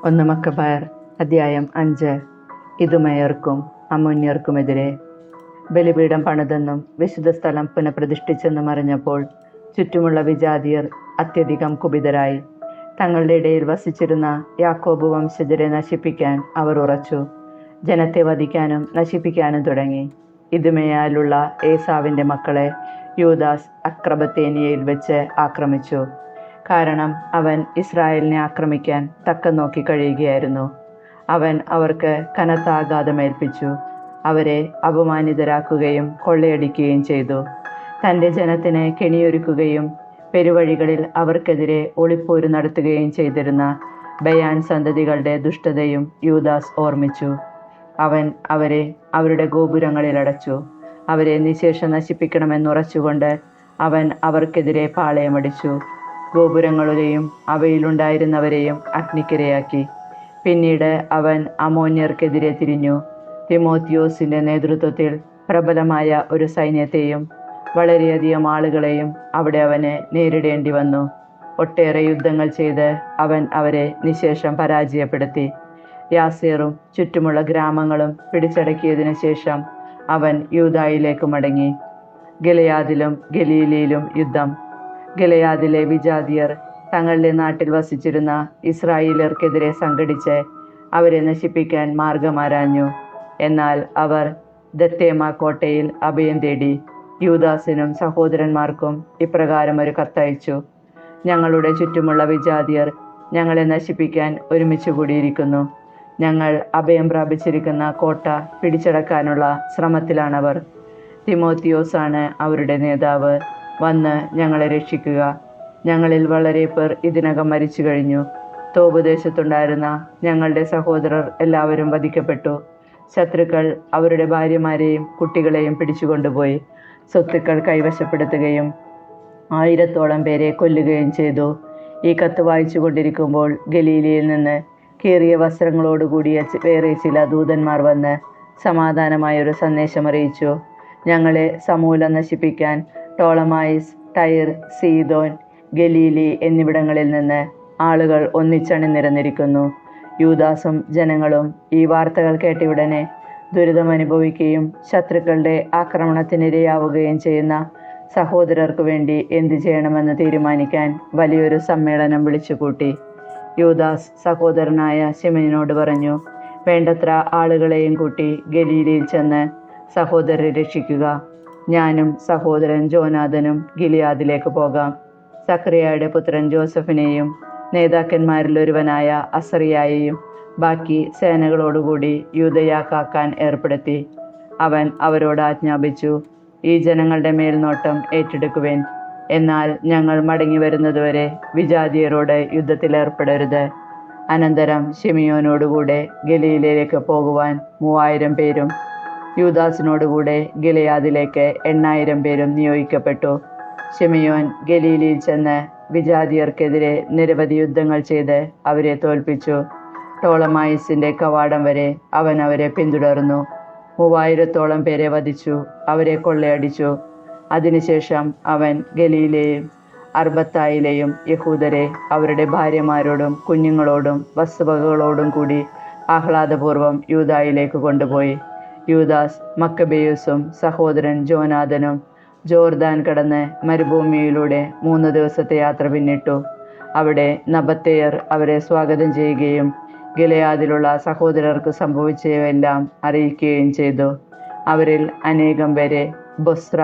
ഒന്ന് മക്കബായർ അധ്യായം 5. ഇദുമയർക്കും അമ്മോന്യർക്കുമെതിരെ. ബലിപീഠം പണിതെന്നും വിശുദ്ധ സ്ഥലം പുനഃപ്രതിഷ്ഠിച്ചെന്നും അറിഞ്ഞപ്പോൾ ചുറ്റുമുള്ള വിജാതിയർ അത്യധികം കുപിതരായി. തങ്ങളുടെ ഇടയിൽ വസിച്ചിരുന്ന യാക്കോബ് വംശജരെ നശിപ്പിക്കാൻ അവർ ഉറച്ചു. ജനത്തെ വധിക്കാനും നശിപ്പിക്കാനും തുടങ്ങി. ഇദുമയാലുള്ള ഏസാവിൻ്റെ മക്കളെ യൂദാസ് അക്രബത്തേനിയയിൽ വെച്ച് ആക്രമിച്ചു. കാരണം അവൻ ഇസ്രായേലിനെ ആക്രമിക്കാൻ തക്കം നോക്കി കഴിയുകയായിരുന്നു. അവൻ അവർക്ക് കനത്ത ആഘാതമേൽപ്പിച്ചു. അവരെ അപമാനിതരാക്കുകയും കൊള്ളയടിക്കുകയും ചെയ്തു. തൻ്റെ ജനത്തിന് കെണിയൊരുക്കുകയും പെരുവഴികളിൽ അവർക്കെതിരെ ഒളിപ്പോര് നടത്തുകയും ചെയ്തിരുന്ന ബയാൻ സന്തതികളുടെ ദുഷ്ടതയും യൂദാസ് ഓർമ്മിച്ചു. അവൻ അവരെ അവരുടെ ഗോപുരങ്ങളിൽ അടച്ചു. അവരെ നിശേഷം നശിപ്പിക്കണമെന്നുറച്ചുകൊണ്ട് അവൻ അവർക്കെതിരെ പാളയമടിച്ചു. ഗോപുരങ്ങളെയും അവയിലുണ്ടായിരുന്നവരെയും അഗ്നിക്കിരയാക്കി. പിന്നീട് അവൻ അമ്മോന്യർക്കെതിരെ തിരിഞ്ഞു. തിമോത്തിയോസിൻ്റെ നേതൃത്വത്തിൽ പ്രബലമായ ഒരു സൈന്യത്തെയും വളരെയധികം ആളുകളെയും അവിടെ അവന് നേരിടേണ്ടി വന്നു. ഒട്ടേറെ യുദ്ധങ്ങൾ ചെയ്ത് അവൻ അവരെ നിശേഷം പരാജയപ്പെടുത്തി. യാസേറും ചുറ്റുമുള്ള ഗ്രാമങ്ങളും പിടിച്ചടക്കിയതിനു ശേഷം അവൻ യൂദായിലേക്ക് മടങ്ങി. ഗിലെയാദിലും ഗലീലയിലും യുദ്ധം. ഗിലെയാദിലെ വിജാതിയർ തങ്ങളുടെ നാട്ടിൽ വസിച്ചിരുന്ന ഇസ്രായേലർക്കെതിരെ സംഘടിച്ച് അവരെ നശിപ്പിക്കാൻ മാർഗമാരാഞ്ഞു. എന്നാൽ അവർ ദത്തേമ കോട്ടയിൽ അഭയം തേടി. യൂദാസിനും സഹോദരന്മാർക്കും ഇപ്രകാരം ഒരു കത്തയച്ചു: ഞങ്ങളുടെ ചുറ്റുമുള്ള വിജാതിയർ ഞങ്ങളെ നശിപ്പിക്കാൻ ഒരുമിച്ച് കൂടിയിരിക്കുന്നു. ഞങ്ങൾ അഭയം പ്രാപിച്ചിരിക്കുന്ന കോട്ട പിടിച്ചടക്കാനുള്ള ശ്രമത്തിലാണവർ. തിമോത്തിയോസാണ് അവരുടെ നേതാവ്. വന്ന് ഞങ്ങളെ രക്ഷിക്കുക. ഞങ്ങളിൽ വളരെ പേർ ഇതിനകം മരിച്ചു കഴിഞ്ഞു. തോബ് ദേശത്തുണ്ടായിരുന്ന ഞങ്ങളുടെ സഹോദരർ എല്ലാവരും വധിക്കപ്പെട്ടു. ശത്രുക്കൾ അവരുടെ ഭാര്യമാരെയും കുട്ടികളെയും പിടിച്ചുകൊണ്ടുപോയി സ്വത്തുക്കൾ കൈവശപ്പെടുത്തുകയും 1000-ഓളം പേരെ കൊല്ലുകയും ചെയ്തു. ഈ കത്ത് വായിച്ചു കൊണ്ടിരിക്കുമ്പോൾ ഗലീലയിൽ നിന്ന് കീറിയ വസ്ത്രങ്ങളോടുകൂടിയ വേറെ ചില ദൂതന്മാർ വന്ന് സമാധാനമായൊരു സന്ദേശം അറിയിച്ചു. ഞങ്ങളെ സമൂലം നശിപ്പിക്കാൻ ടോളമായിസ്, ടൈർ, സീദോൻ, ഗലീലി എന്നിവിടങ്ങളിൽ നിന്ന് ആളുകൾ ഒന്നിച്ചണിനിരന്നിരിക്കുന്നു. യൂദാസും ജനങ്ങളും ഈ വാർത്തകൾ കേട്ടയുടനെ ദുരിതമനുഭവിക്കുകയും ശത്രുക്കളുടെ ആക്രമണത്തിനിരയാവുകയും ചെയ്യുന്ന സഹോദരർക്കു വേണ്ടി എന്തു ചെയ്യണമെന്ന് തീരുമാനിക്കാൻ വലിയൊരു സമ്മേളനം വിളിച്ചുകൂട്ടി. യൂദാസ് സഹോദരനായ ശിമയോനോട് പറഞ്ഞു: വേണ്ടത്ര ആളുകളെയും കൂട്ടി ഗലീലയിൽ ചെന്ന് സഹോദരരെ രക്ഷിക്കുക. ഞാനും സഹോദരൻ ജോനാഥനും ഗിലെയാദിലേക്ക് പോകാം. സക്കറിയായുടെ പുത്രൻ ജോസഫിനെയും നേതാക്കന്മാരിൽ ഒരുവനായ അസറിയായെയും ബാക്കി സേനകളോടുകൂടി യൂദയ കാക്കാൻ ഏർപ്പെടുത്തി. അവൻ അവരോട് ആജ്ഞാപിച്ചു: ഈ ജനങ്ങളുടെ മേൽനോട്ടം ഏറ്റെടുക്കുവേൻ. എന്നാൽ ഞങ്ങൾ മടങ്ങി വരുന്നതുവരെ വിജാതിയരോട് യുദ്ധത്തിലേർപ്പെടരുത്. അനന്തരം ശിമിയോനോടുകൂടെ ഗലീലയിലേക്ക് പോകുവാൻ 3000 പേരും യൂദാസിനോടുകൂടെ ഗിലെയാദിലേക്ക് 8000 പേരും നിയോഗിക്കപ്പെട്ടു. ശിമിയോൻ ഗലീലയിൽ ചെന്ന് വിജാതിയർക്കെതിരെ നിരവധി യുദ്ധങ്ങൾ ചെയ്ത് അവരെ തോൽപ്പിച്ചു. ടോളമായിസിൻ്റെ കവാടം വരെ അവൻ അവരെ പിന്തുടർന്നു. 3000-ഓളം പേരെ വധിച്ചു, അവരെ കൊള്ളയടിച്ചു. അതിനുശേഷം അവൻ ഗലീലയെയും അർബത്തായിലെയും യഹൂദരെ അവരുടെ ഭാര്യമാരോടും കുഞ്ഞുങ്ങളോടും വസ്തുവകകളോടും കൂടി ആഹ്ലാദപൂർവ്വം യൂദായിലേക്ക് കൊണ്ടുപോയി. യൂദാസ് മക്കബേയുസും സഹോദരൻ ജോനാഥനും ജോർദാൻ കടന്ന് മരുഭൂമിയിലൂടെ 3 ദിവസത്തെ യാത്ര പിന്നിട്ടു. അവിടെ നബത്തേയർ അവരെ സ്വാഗതം ചെയ്യുകയും ഗിലെയാദിലുള്ള സഹോദരർക്ക് സംഭവിച്ചവയെല്ലാം അറിയിക്കുകയും ചെയ്തു. അവരിൽ അനേകം പേരെ ബൊസ്ര,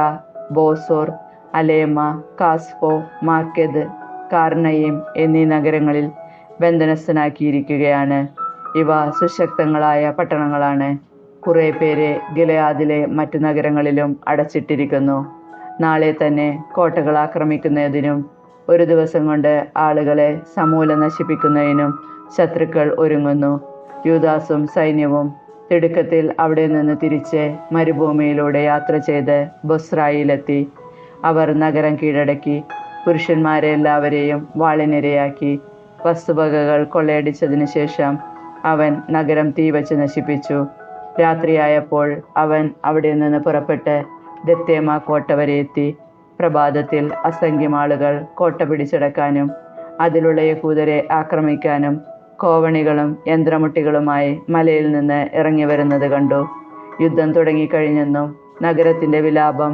ബോസോർ, അലേമ, കാസ്ഫോ, മാക്കെദ്, കാർണയിം എന്നീ നഗരങ്ങളിൽ ബന്ധനസ്ഥനാക്കിയിരിക്കുകയാണ്. ഇവ സുശക്തങ്ങളായ പട്ടണങ്ങളാണ്. കുറേ പേരെ ഗിലെയാദിലെ മറ്റു നഗരങ്ങളിലും അടച്ചിട്ടിരിക്കുന്നു. നാളെ തന്നെ കോട്ടകൾ ആക്രമിക്കുന്നതിനും 1 ദിവസം കൊണ്ട് ആളുകളെ സമൂലം നശിപ്പിക്കുന്നതിനും ശത്രുക്കൾ ഒരുങ്ങുന്നു. യൂദാസും സൈന്യവും തിടുക്കത്തിൽ അവിടെ നിന്ന് തിരിച്ച് മരുഭൂമിയിലൂടെ യാത്ര ചെയ്ത് ബൊസ്രായിലെത്തി. അവർ നഗരം കീഴടക്കി. പുരുഷന്മാരെ എല്ലാവരെയും വാളിനിരയാക്കി. വസ്തുവകകൾ കൊള്ളയടിച്ചതിനു ശേഷം അവൻ നഗരം തീവച്ച് നശിപ്പിച്ചു. രാത്രിയായപ്പോൾ അവൻ അവിടെ നിന്ന് പുറപ്പെട്ട് ദത്തേമ കോട്ട വരെ എത്തി. പ്രഭാതത്തിൽ അസംഖ്യം ആളുകൾ കോട്ട പിടിച്ചടക്കാനും അതിലുള്ള യഹൂദരെ ആക്രമിക്കാനും കോവണികളും യന്ത്രമുട്ടികളുമായി മലയിൽ നിന്ന് ഇറങ്ങി വരുന്നത് കണ്ടു. യുദ്ധം തുടങ്ങിക്കഴിഞ്ഞെന്നും നഗരത്തിൻ്റെ വിലാപം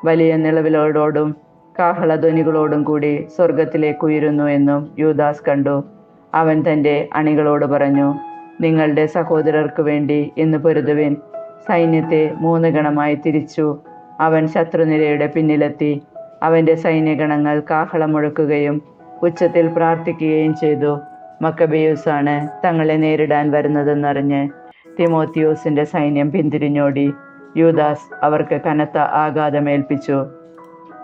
വലിയ നിലവിളോടും കാഹളധ്വനികളോടും കൂടി സ്വർഗത്തിലേക്ക് ഉയരുന്നു എന്നും യൂദാസ് കണ്ടു. അവൻ തൻ്റെ അണികളോട് പറഞ്ഞു, നിങ്ങളുടെ സഹോദരർക്ക് വേണ്ടി ഇന്ന് പൊരുതുവിൻ. സൈന്യത്തെ 3 ഗണമായി തിരിച്ചു. അവൻ ശത്രുനിരയുടെ പിന്നിലെത്തി. അവൻ്റെ സൈന്യഗണങ്ങൾ കാഹളം മുഴക്കുകയും ഉച്ചത്തിൽ പ്രാർത്ഥിക്കുകയും ചെയ്തു. മക്കബെയൂസാണ് തങ്ങളെ നേരിടാൻ വരുന്നതെന്നറിഞ്ഞ് തിമോത്തിയോസിൻ്റെ സൈന്യം പിന്തിരിഞ്ഞോടി. യൂദാസ് അവർക്ക് കനത്ത ആഘാതമേൽപ്പിച്ചു.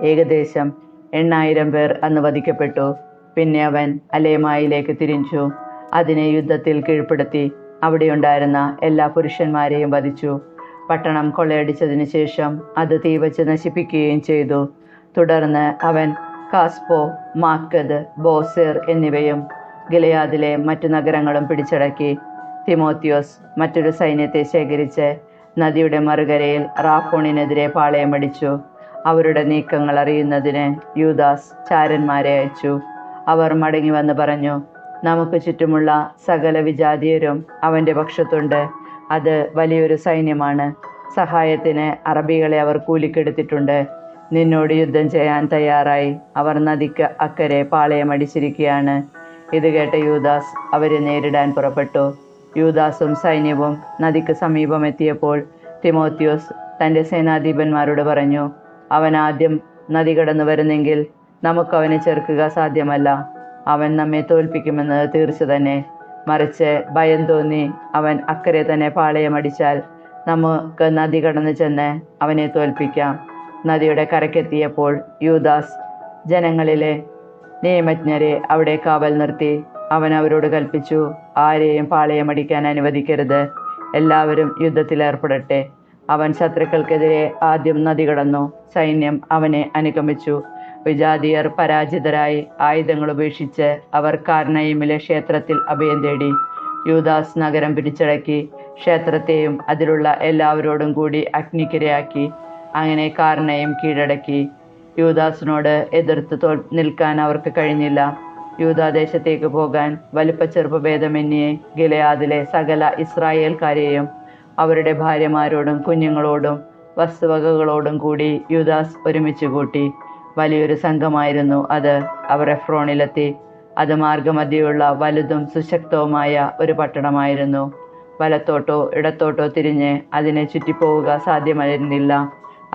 ഏകദേശം 8000 പേർ അന്ന് വധിക്കപ്പെട്ടു. പിന്നെ അവൻ അലേമായിലേക്ക് തിരിച്ചു. അതിനെ യുദ്ധത്തിൽ കീഴ്പ്പെടുത്തി അവിടെയുണ്ടായിരുന്ന എല്ലാ പുരുഷന്മാരെയും വധിച്ചു. പട്ടണം കൊള്ളയടിച്ചതിനു ശേഷം അത് തീവച്ച് നശിപ്പിക്കുകയും ചെയ്തു. തുടർന്ന് അവൻ കാസ്പോ, മാക്കദ്, ബോസേർ എന്നിവയും ഗിലെയാദിലെ മറ്റു നഗരങ്ങളും പിടിച്ചടക്കി. തിമോത്തിയോസ് മറ്റൊരു സൈന്യത്തെ ശേഖരിച്ച് നദിയുടെ മറുകരയിൽ റാഫോണിനെതിരെ പാളയമടിച്ചു. അവരുടെ നീക്കങ്ങൾ അറിയുന്നതിന് യൂദാസ് ചാരന്മാരെ അയച്ചു. അവർ മടങ്ങി വന്ന് പറഞ്ഞു, നമുക്ക് ചുറ്റുമുള്ള സകല വിജാതീയരും അവൻ്റെ പക്ഷത്തുണ്ട്. അത് വലിയൊരു സൈന്യമാണ്. സഹായത്തിന് അറബികളെ അവർ കൂലിക്കെടുത്തിട്ടുണ്ട്. നിന്നോട് യുദ്ധം ചെയ്യാൻ തയ്യാറായി അവർ നദിക്ക് അക്കരെ പാളയമടിച്ചിരിക്കുകയാണ്. ഇത് കേട്ട യൂദാസ് അവരെ നേരിടാൻ പുറപ്പെട്ടു. യൂദാസും സൈന്യവും നദിക്ക് സമീപമെത്തിയപ്പോൾ തിമോത്തിയോസ് തൻ്റെ സേനാധിപന്മാരോട് പറഞ്ഞു, അവൻ ആദ്യം നദി കടന്നു വരുന്നെങ്കിൽ നമുക്കവനെ ചെറുക്കുക സാധ്യമല്ല. അവൻ നമ്മെ തോൽപ്പിക്കുമെന്നത് തീർച്ച തന്നെ. മറിച്ച് ഭയം തോന്നി അവൻ അക്കരെ തന്നെ പാളയമടിച്ചാൽ നമുക്ക് നദി കടന്നു ചെന്ന് അവനെ തോൽപ്പിക്കാം. നദിയുടെ കരക്കെത്തിയപ്പോൾ യൂദാസ് ജനങ്ങളിലെ നിയമജ്ഞരെ അവിടെ കാവൽ നിർത്തി. അവൻ അവരോട് കൽപ്പിച്ചു, ആരെയും പാളയമടിക്കാൻ അനുവദിക്കരുത്. എല്ലാവരും യുദ്ധത്തിലേർപ്പെടട്ടെ. അവൻ ശത്രുക്കൾക്കെതിരെ ആദ്യം നദി കടന്നു. സൈന്യം അവനെ അനുഗമിച്ചു. വിജാതീയർ പരാജിതരായി ആയുധങ്ങൾ ഉപേക്ഷിച്ച് അവർ കാർനയിമിലെ ക്ഷേത്രത്തിൽ അഭയം തേടി. യൂദാസ് നഗരം പിടിച്ചടക്കി ക്ഷേത്രത്തെയും അതിലുള്ള എല്ലാവരോടും കൂടി അഗ്നിക്കിരയാക്കി. അങ്ങനെ കാർനയും കീഴടക്കി. യൂദാസിനോട് എതിർത്ത് നിൽക്കാൻ അവർക്ക് കഴിഞ്ഞില്ല. യൂദാദേശത്തേക്ക് പോകാൻ വലിപ്പച്ചെറുപ്പ ഭേദമന്യേ ഗിലെയാദിലെ സകല ഇസ്രായേൽക്കാരെയും അവരുടെ ഭാര്യമാരോടും കുഞ്ഞുങ്ങളോടും വസ്തുവകകളോടും കൂടി യൂദാസ് ഒരുമിച്ച് കൂട്ടി. വലിയൊരു സംഘമായിരുന്നു അത്. അവർ എഫ്രോണിലെത്തി. അത് മാർഗമധ്യയുള്ള വലുതും സുശക്തവുമായ ഒരു പട്ടണമായിരുന്നു. വലത്തോട്ടോ ഇടത്തോട്ടോ തിരിഞ്ഞ് അതിനെ ചുറ്റിപ്പോവുക സാധ്യമായിരുന്നില്ല.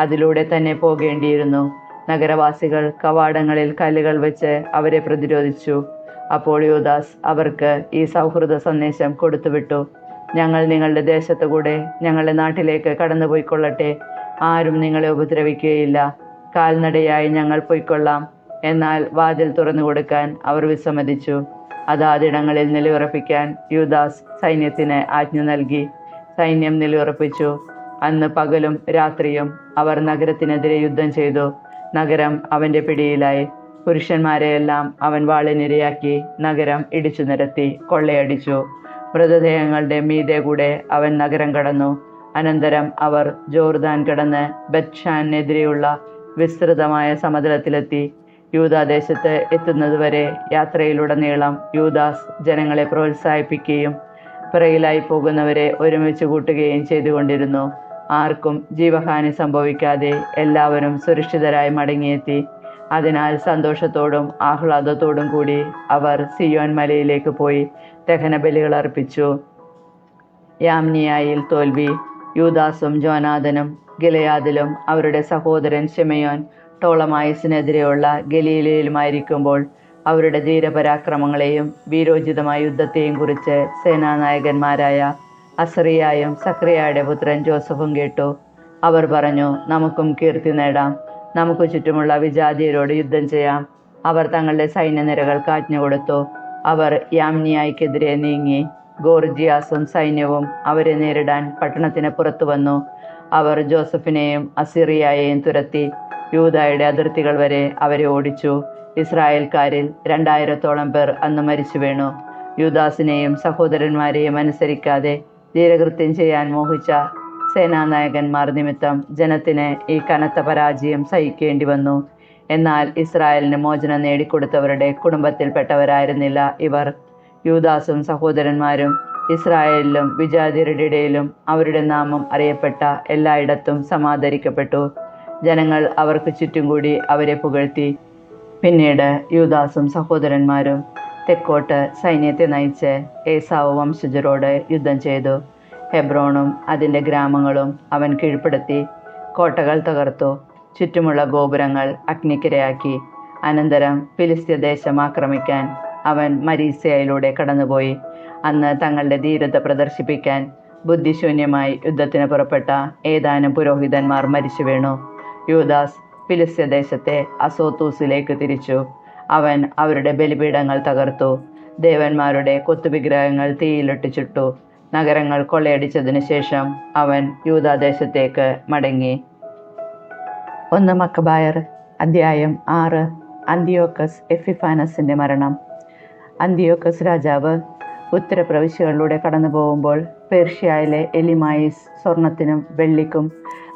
അതിലൂടെ തന്നെ പോകേണ്ടിയിരുന്നു. നഗരവാസികൾ കവാടങ്ങളിൽ കല്ലുകൾ വെച്ച് അവരെ പ്രതിരോധിച്ചു. അപ്പോൾ യൂദാസ് അവർക്ക് ഈ സൗഹൃദ സന്ദേശം കൊടുത്തുവിട്ടു, ഞങ്ങൾ നിങ്ങളുടെ ദേശത്തുകൂടെ ഞങ്ങളുടെ നാട്ടിലേക്ക് കടന്നുപോയിക്കൊള്ളട്ടെ. ആരും നിങ്ങളെ ഉപദ്രവിക്കുകയില്ല. കാൽനടയായി ഞങ്ങൾ പോയിക്കൊള്ളാം. എന്നാൽ വാതിൽ തുറന്നു കൊടുക്കാൻ അവർ വിസമ്മതിച്ചു. അതാതിടങ്ങളിൽ നിലയുറപ്പിക്കാൻ യൂദാസ് സൈന്യത്തിന് ആജ്ഞ നൽകി. സൈന്യം നിലയുറപ്പിച്ചു. അന്ന് പകലും രാത്രിയും അവർ നഗരത്തിനെതിരെ യുദ്ധം ചെയ്തു. നഗരം അവൻ്റെ പിടിയിലായി. പുരുഷന്മാരെയെല്ലാം അവൻ വാളിനിരയാക്കി നഗരം ഇടിച്ചു നിരത്തി കൊള്ളയടിച്ചു. മൃതദേഹങ്ങളുടെ മീതെ കൂടെ അവൻ നഗരം കടന്നു. അനന്തരം അവർ ജോർദാൻ കടന്ന് ബത്ഷാനെതിരെയുള്ള വിസ്തൃതമായ സമതലത്തിലെത്തി. യൂദാദേശത്ത് എത്തുന്നതുവരെ യാത്രയിലുടനീളം യൂദാസ് ജനങ്ങളെ പ്രോത്സാഹിപ്പിക്കുകയും പിറകിലായി പോകുന്നവരെ ഒരുമിച്ച് കൂട്ടുകയും ചെയ്തുകൊണ്ടിരുന്നു. ആർക്കും ജീവഹാനി സംഭവിക്കാതെ എല്ലാവരും സുരക്ഷിതരായി മടങ്ങിയെത്തി. അതിനാൽ സന്തോഷത്തോടും ആഹ്ലാദത്തോടും കൂടി അവർ സിയോൻ മലയിലേക്ക് പോയി ദഹനബലികൾ അർപ്പിച്ചു. യാമ്നിയായിൽ തോൽവി. യൂദാസും ജോനാഥനും ഗിലെയാദിലും അവരുടെ സഹോദരൻ ശിമെയോൻ ടോളമായിസിനെതിരെയുള്ള ഗലീലയിലുമായിരിക്കുമ്പോൾ അവരുടെ ധീരപരാക്രമങ്ങളെയും വീരോചിതമായ യുദ്ധത്തെയും കുറിച്ച് സേനാനായകന്മാരായ അസറിയായും സക്രിയയുടെ പുത്രൻ ജോസഫും കേട്ടു. അവർ പറഞ്ഞു, നമുക്കും കീർത്തി നേടാം. നമുക്ക് ചുറ്റുമുള്ള വിജാതീയരോട് യുദ്ധം ചെയ്യാം. അവർ തങ്ങളുടെ സൈന്യനിരകൾക്ക് ആജ്ഞ കൊടുത്തു. അവർ യാമ്നിയായ്ക്കെതിരെ നീങ്ങി. ഗോർജിയാസും സൈന്യവും അവരെ നേരിടാൻ പട്ടണത്തിന് പുറത്തു വന്നു. അവർ ജോസഫിനെയും അസിറിയായെയും തുരത്തി യൂദായുടെ അതിർത്തികൾ വരെ അവരെ ഓടിച്ചു. ഇസ്രായേൽക്കാരിൽ 2000-ഓളം പേർ അന്ന് മരിച്ചു വീണു. യൂദാസിനെയും സഹോദരന്മാരെയും അനുസരിക്കാതെ ധീരകൃത്യം ചെയ്യാൻ മോഹിച്ച സേനാനായകന്മാർ നിമിത്തം ജനത്തിന് ഈ കനത്ത പരാജയം സഹിക്കേണ്ടി വന്നു. എന്നാൽ ഇസ്രായേലിന് മോചനം നേടിക്കൊടുത്തവരുടെ കുടുംബത്തിൽപ്പെട്ടവരായിരുന്നില്ല ഇവർ. യൂദാസും സഹോദരന്മാരും ഇസ്രായേലിലും വിജാതിയരുടെ ഇടയിലും അവരുടെ നാമം അറിയപ്പെട്ട എല്ലായിടത്തും സമാദരിക്കപ്പെട്ടു. ജനങ്ങൾ അവർക്ക് ചുറ്റും കൂടി അവരെ പുകഴ്ത്തി. പിന്നീട് യൂദാസും സഹോദരന്മാരും തെക്കോട്ട് സൈന്യത്തെ നയിച്ച് ഏസാവ് വംശജരോട് യുദ്ധം ചെയ്തു. ഹെബ്രോണും അതിൻ്റെ ഗ്രാമങ്ങളും അവൻ കീഴ്പ്പെടുത്തി. കോട്ടകൾ തകർത്തു. ചുറ്റുമുള്ള ഗോപുരങ്ങൾ അഗ്നിക്കിരയാക്കി. അനന്തരം ഫിലിസ്ത്യ ദേശം ആക്രമിക്കാൻ അവൻ മരീസയിലൂടെ കടന്നുപോയി. അന്ന് തങ്ങളുടെ ധീരത പ്രദർശിപ്പിക്കാൻ ബുദ്ധിശൂന്യമായി യുദ്ധത്തിന് പുറപ്പെട്ട ഏതാനും പുരോഹിതന്മാർ മരിച്ചു വീണു. യൂദാസ് ഫിലിസ്ത്യ ദേശത്തെ അസോത്തൂസിലേക്ക് തിരിച്ചു. അവൻ അവരുടെ ബലിപീഠങ്ങൾ തകർത്തു. ദേവന്മാരുടെ കൊത്തുവിഗ്രഹങ്ങൾ തീയിലിട്ട് ചുട്ടു. നഗരങ്ങൾ കൊള്ളയടിച്ചതിനു ശേഷം അവൻ യൂദാദേശത്തേക്ക് മടങ്ങി. 1 മക്കബായർ അധ്യായം 6. അന്തിയോക്കസ് എപ്പിഫാനസിൻ്റെ മരണം. അന്തിയോക്കസ് രാജാവ് ഉത്തരപ്രവിശ്യകളിലൂടെ കടന്നു പോകുമ്പോൾ പേർഷ്യയിലെ എലിമായിസ് സ്വർണത്തിനും വെള്ളിക്കും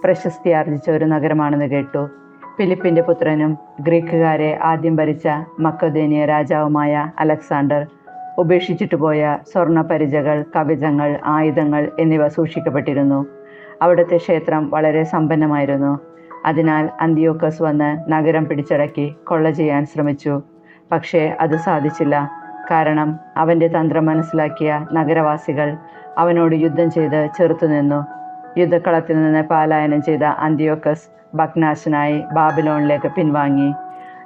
പ്രശസ്തി ആർജിച്ച ഒരു നഗരമാണെന്ന് കേട്ടു. ഫിലിപ്പിൻ്റെ പുത്രനും ഗ്രീക്കുകാരെ ആദ്യം ഭരിച്ച മക്കതോനിയ രാജാവുമായ അലക്സാണ്ടർ ഉപേക്ഷിച്ചിട്ട് പോയ സ്വർണ്ണ പരിചകൾ, കവചങ്ങൾ, ആയുധങ്ങൾ എന്നിവ സൂക്ഷിക്കപ്പെട്ടിരുന്നു. അവിടുത്തെ ക്ഷേത്രം വളരെ സമ്പന്നമായിരുന്നു. അതിനാൽ അന്തിയോക്കസ് വന്ന് നഗരം പിടിച്ചടക്കി കൊള്ള ചെയ്യാൻ ശ്രമിച്ചു. പക്ഷേ അത് സാധിച്ചില്ല. കാരണം അവൻ്റെ തന്ത്രം മനസ്സിലാക്കിയ നഗരവാസികൾ അവനോട് യുദ്ധം ചെയ്ത് ചെറുത്തുനിന്നു. യുദ്ധക്കളത്തിൽ നിന്ന് പലായനം ചെയ്ത അന്തിയോക്കസ് ഭഗ്നാശനായി ബാബിലോണിലേക്ക് പിൻവാങ്ങി.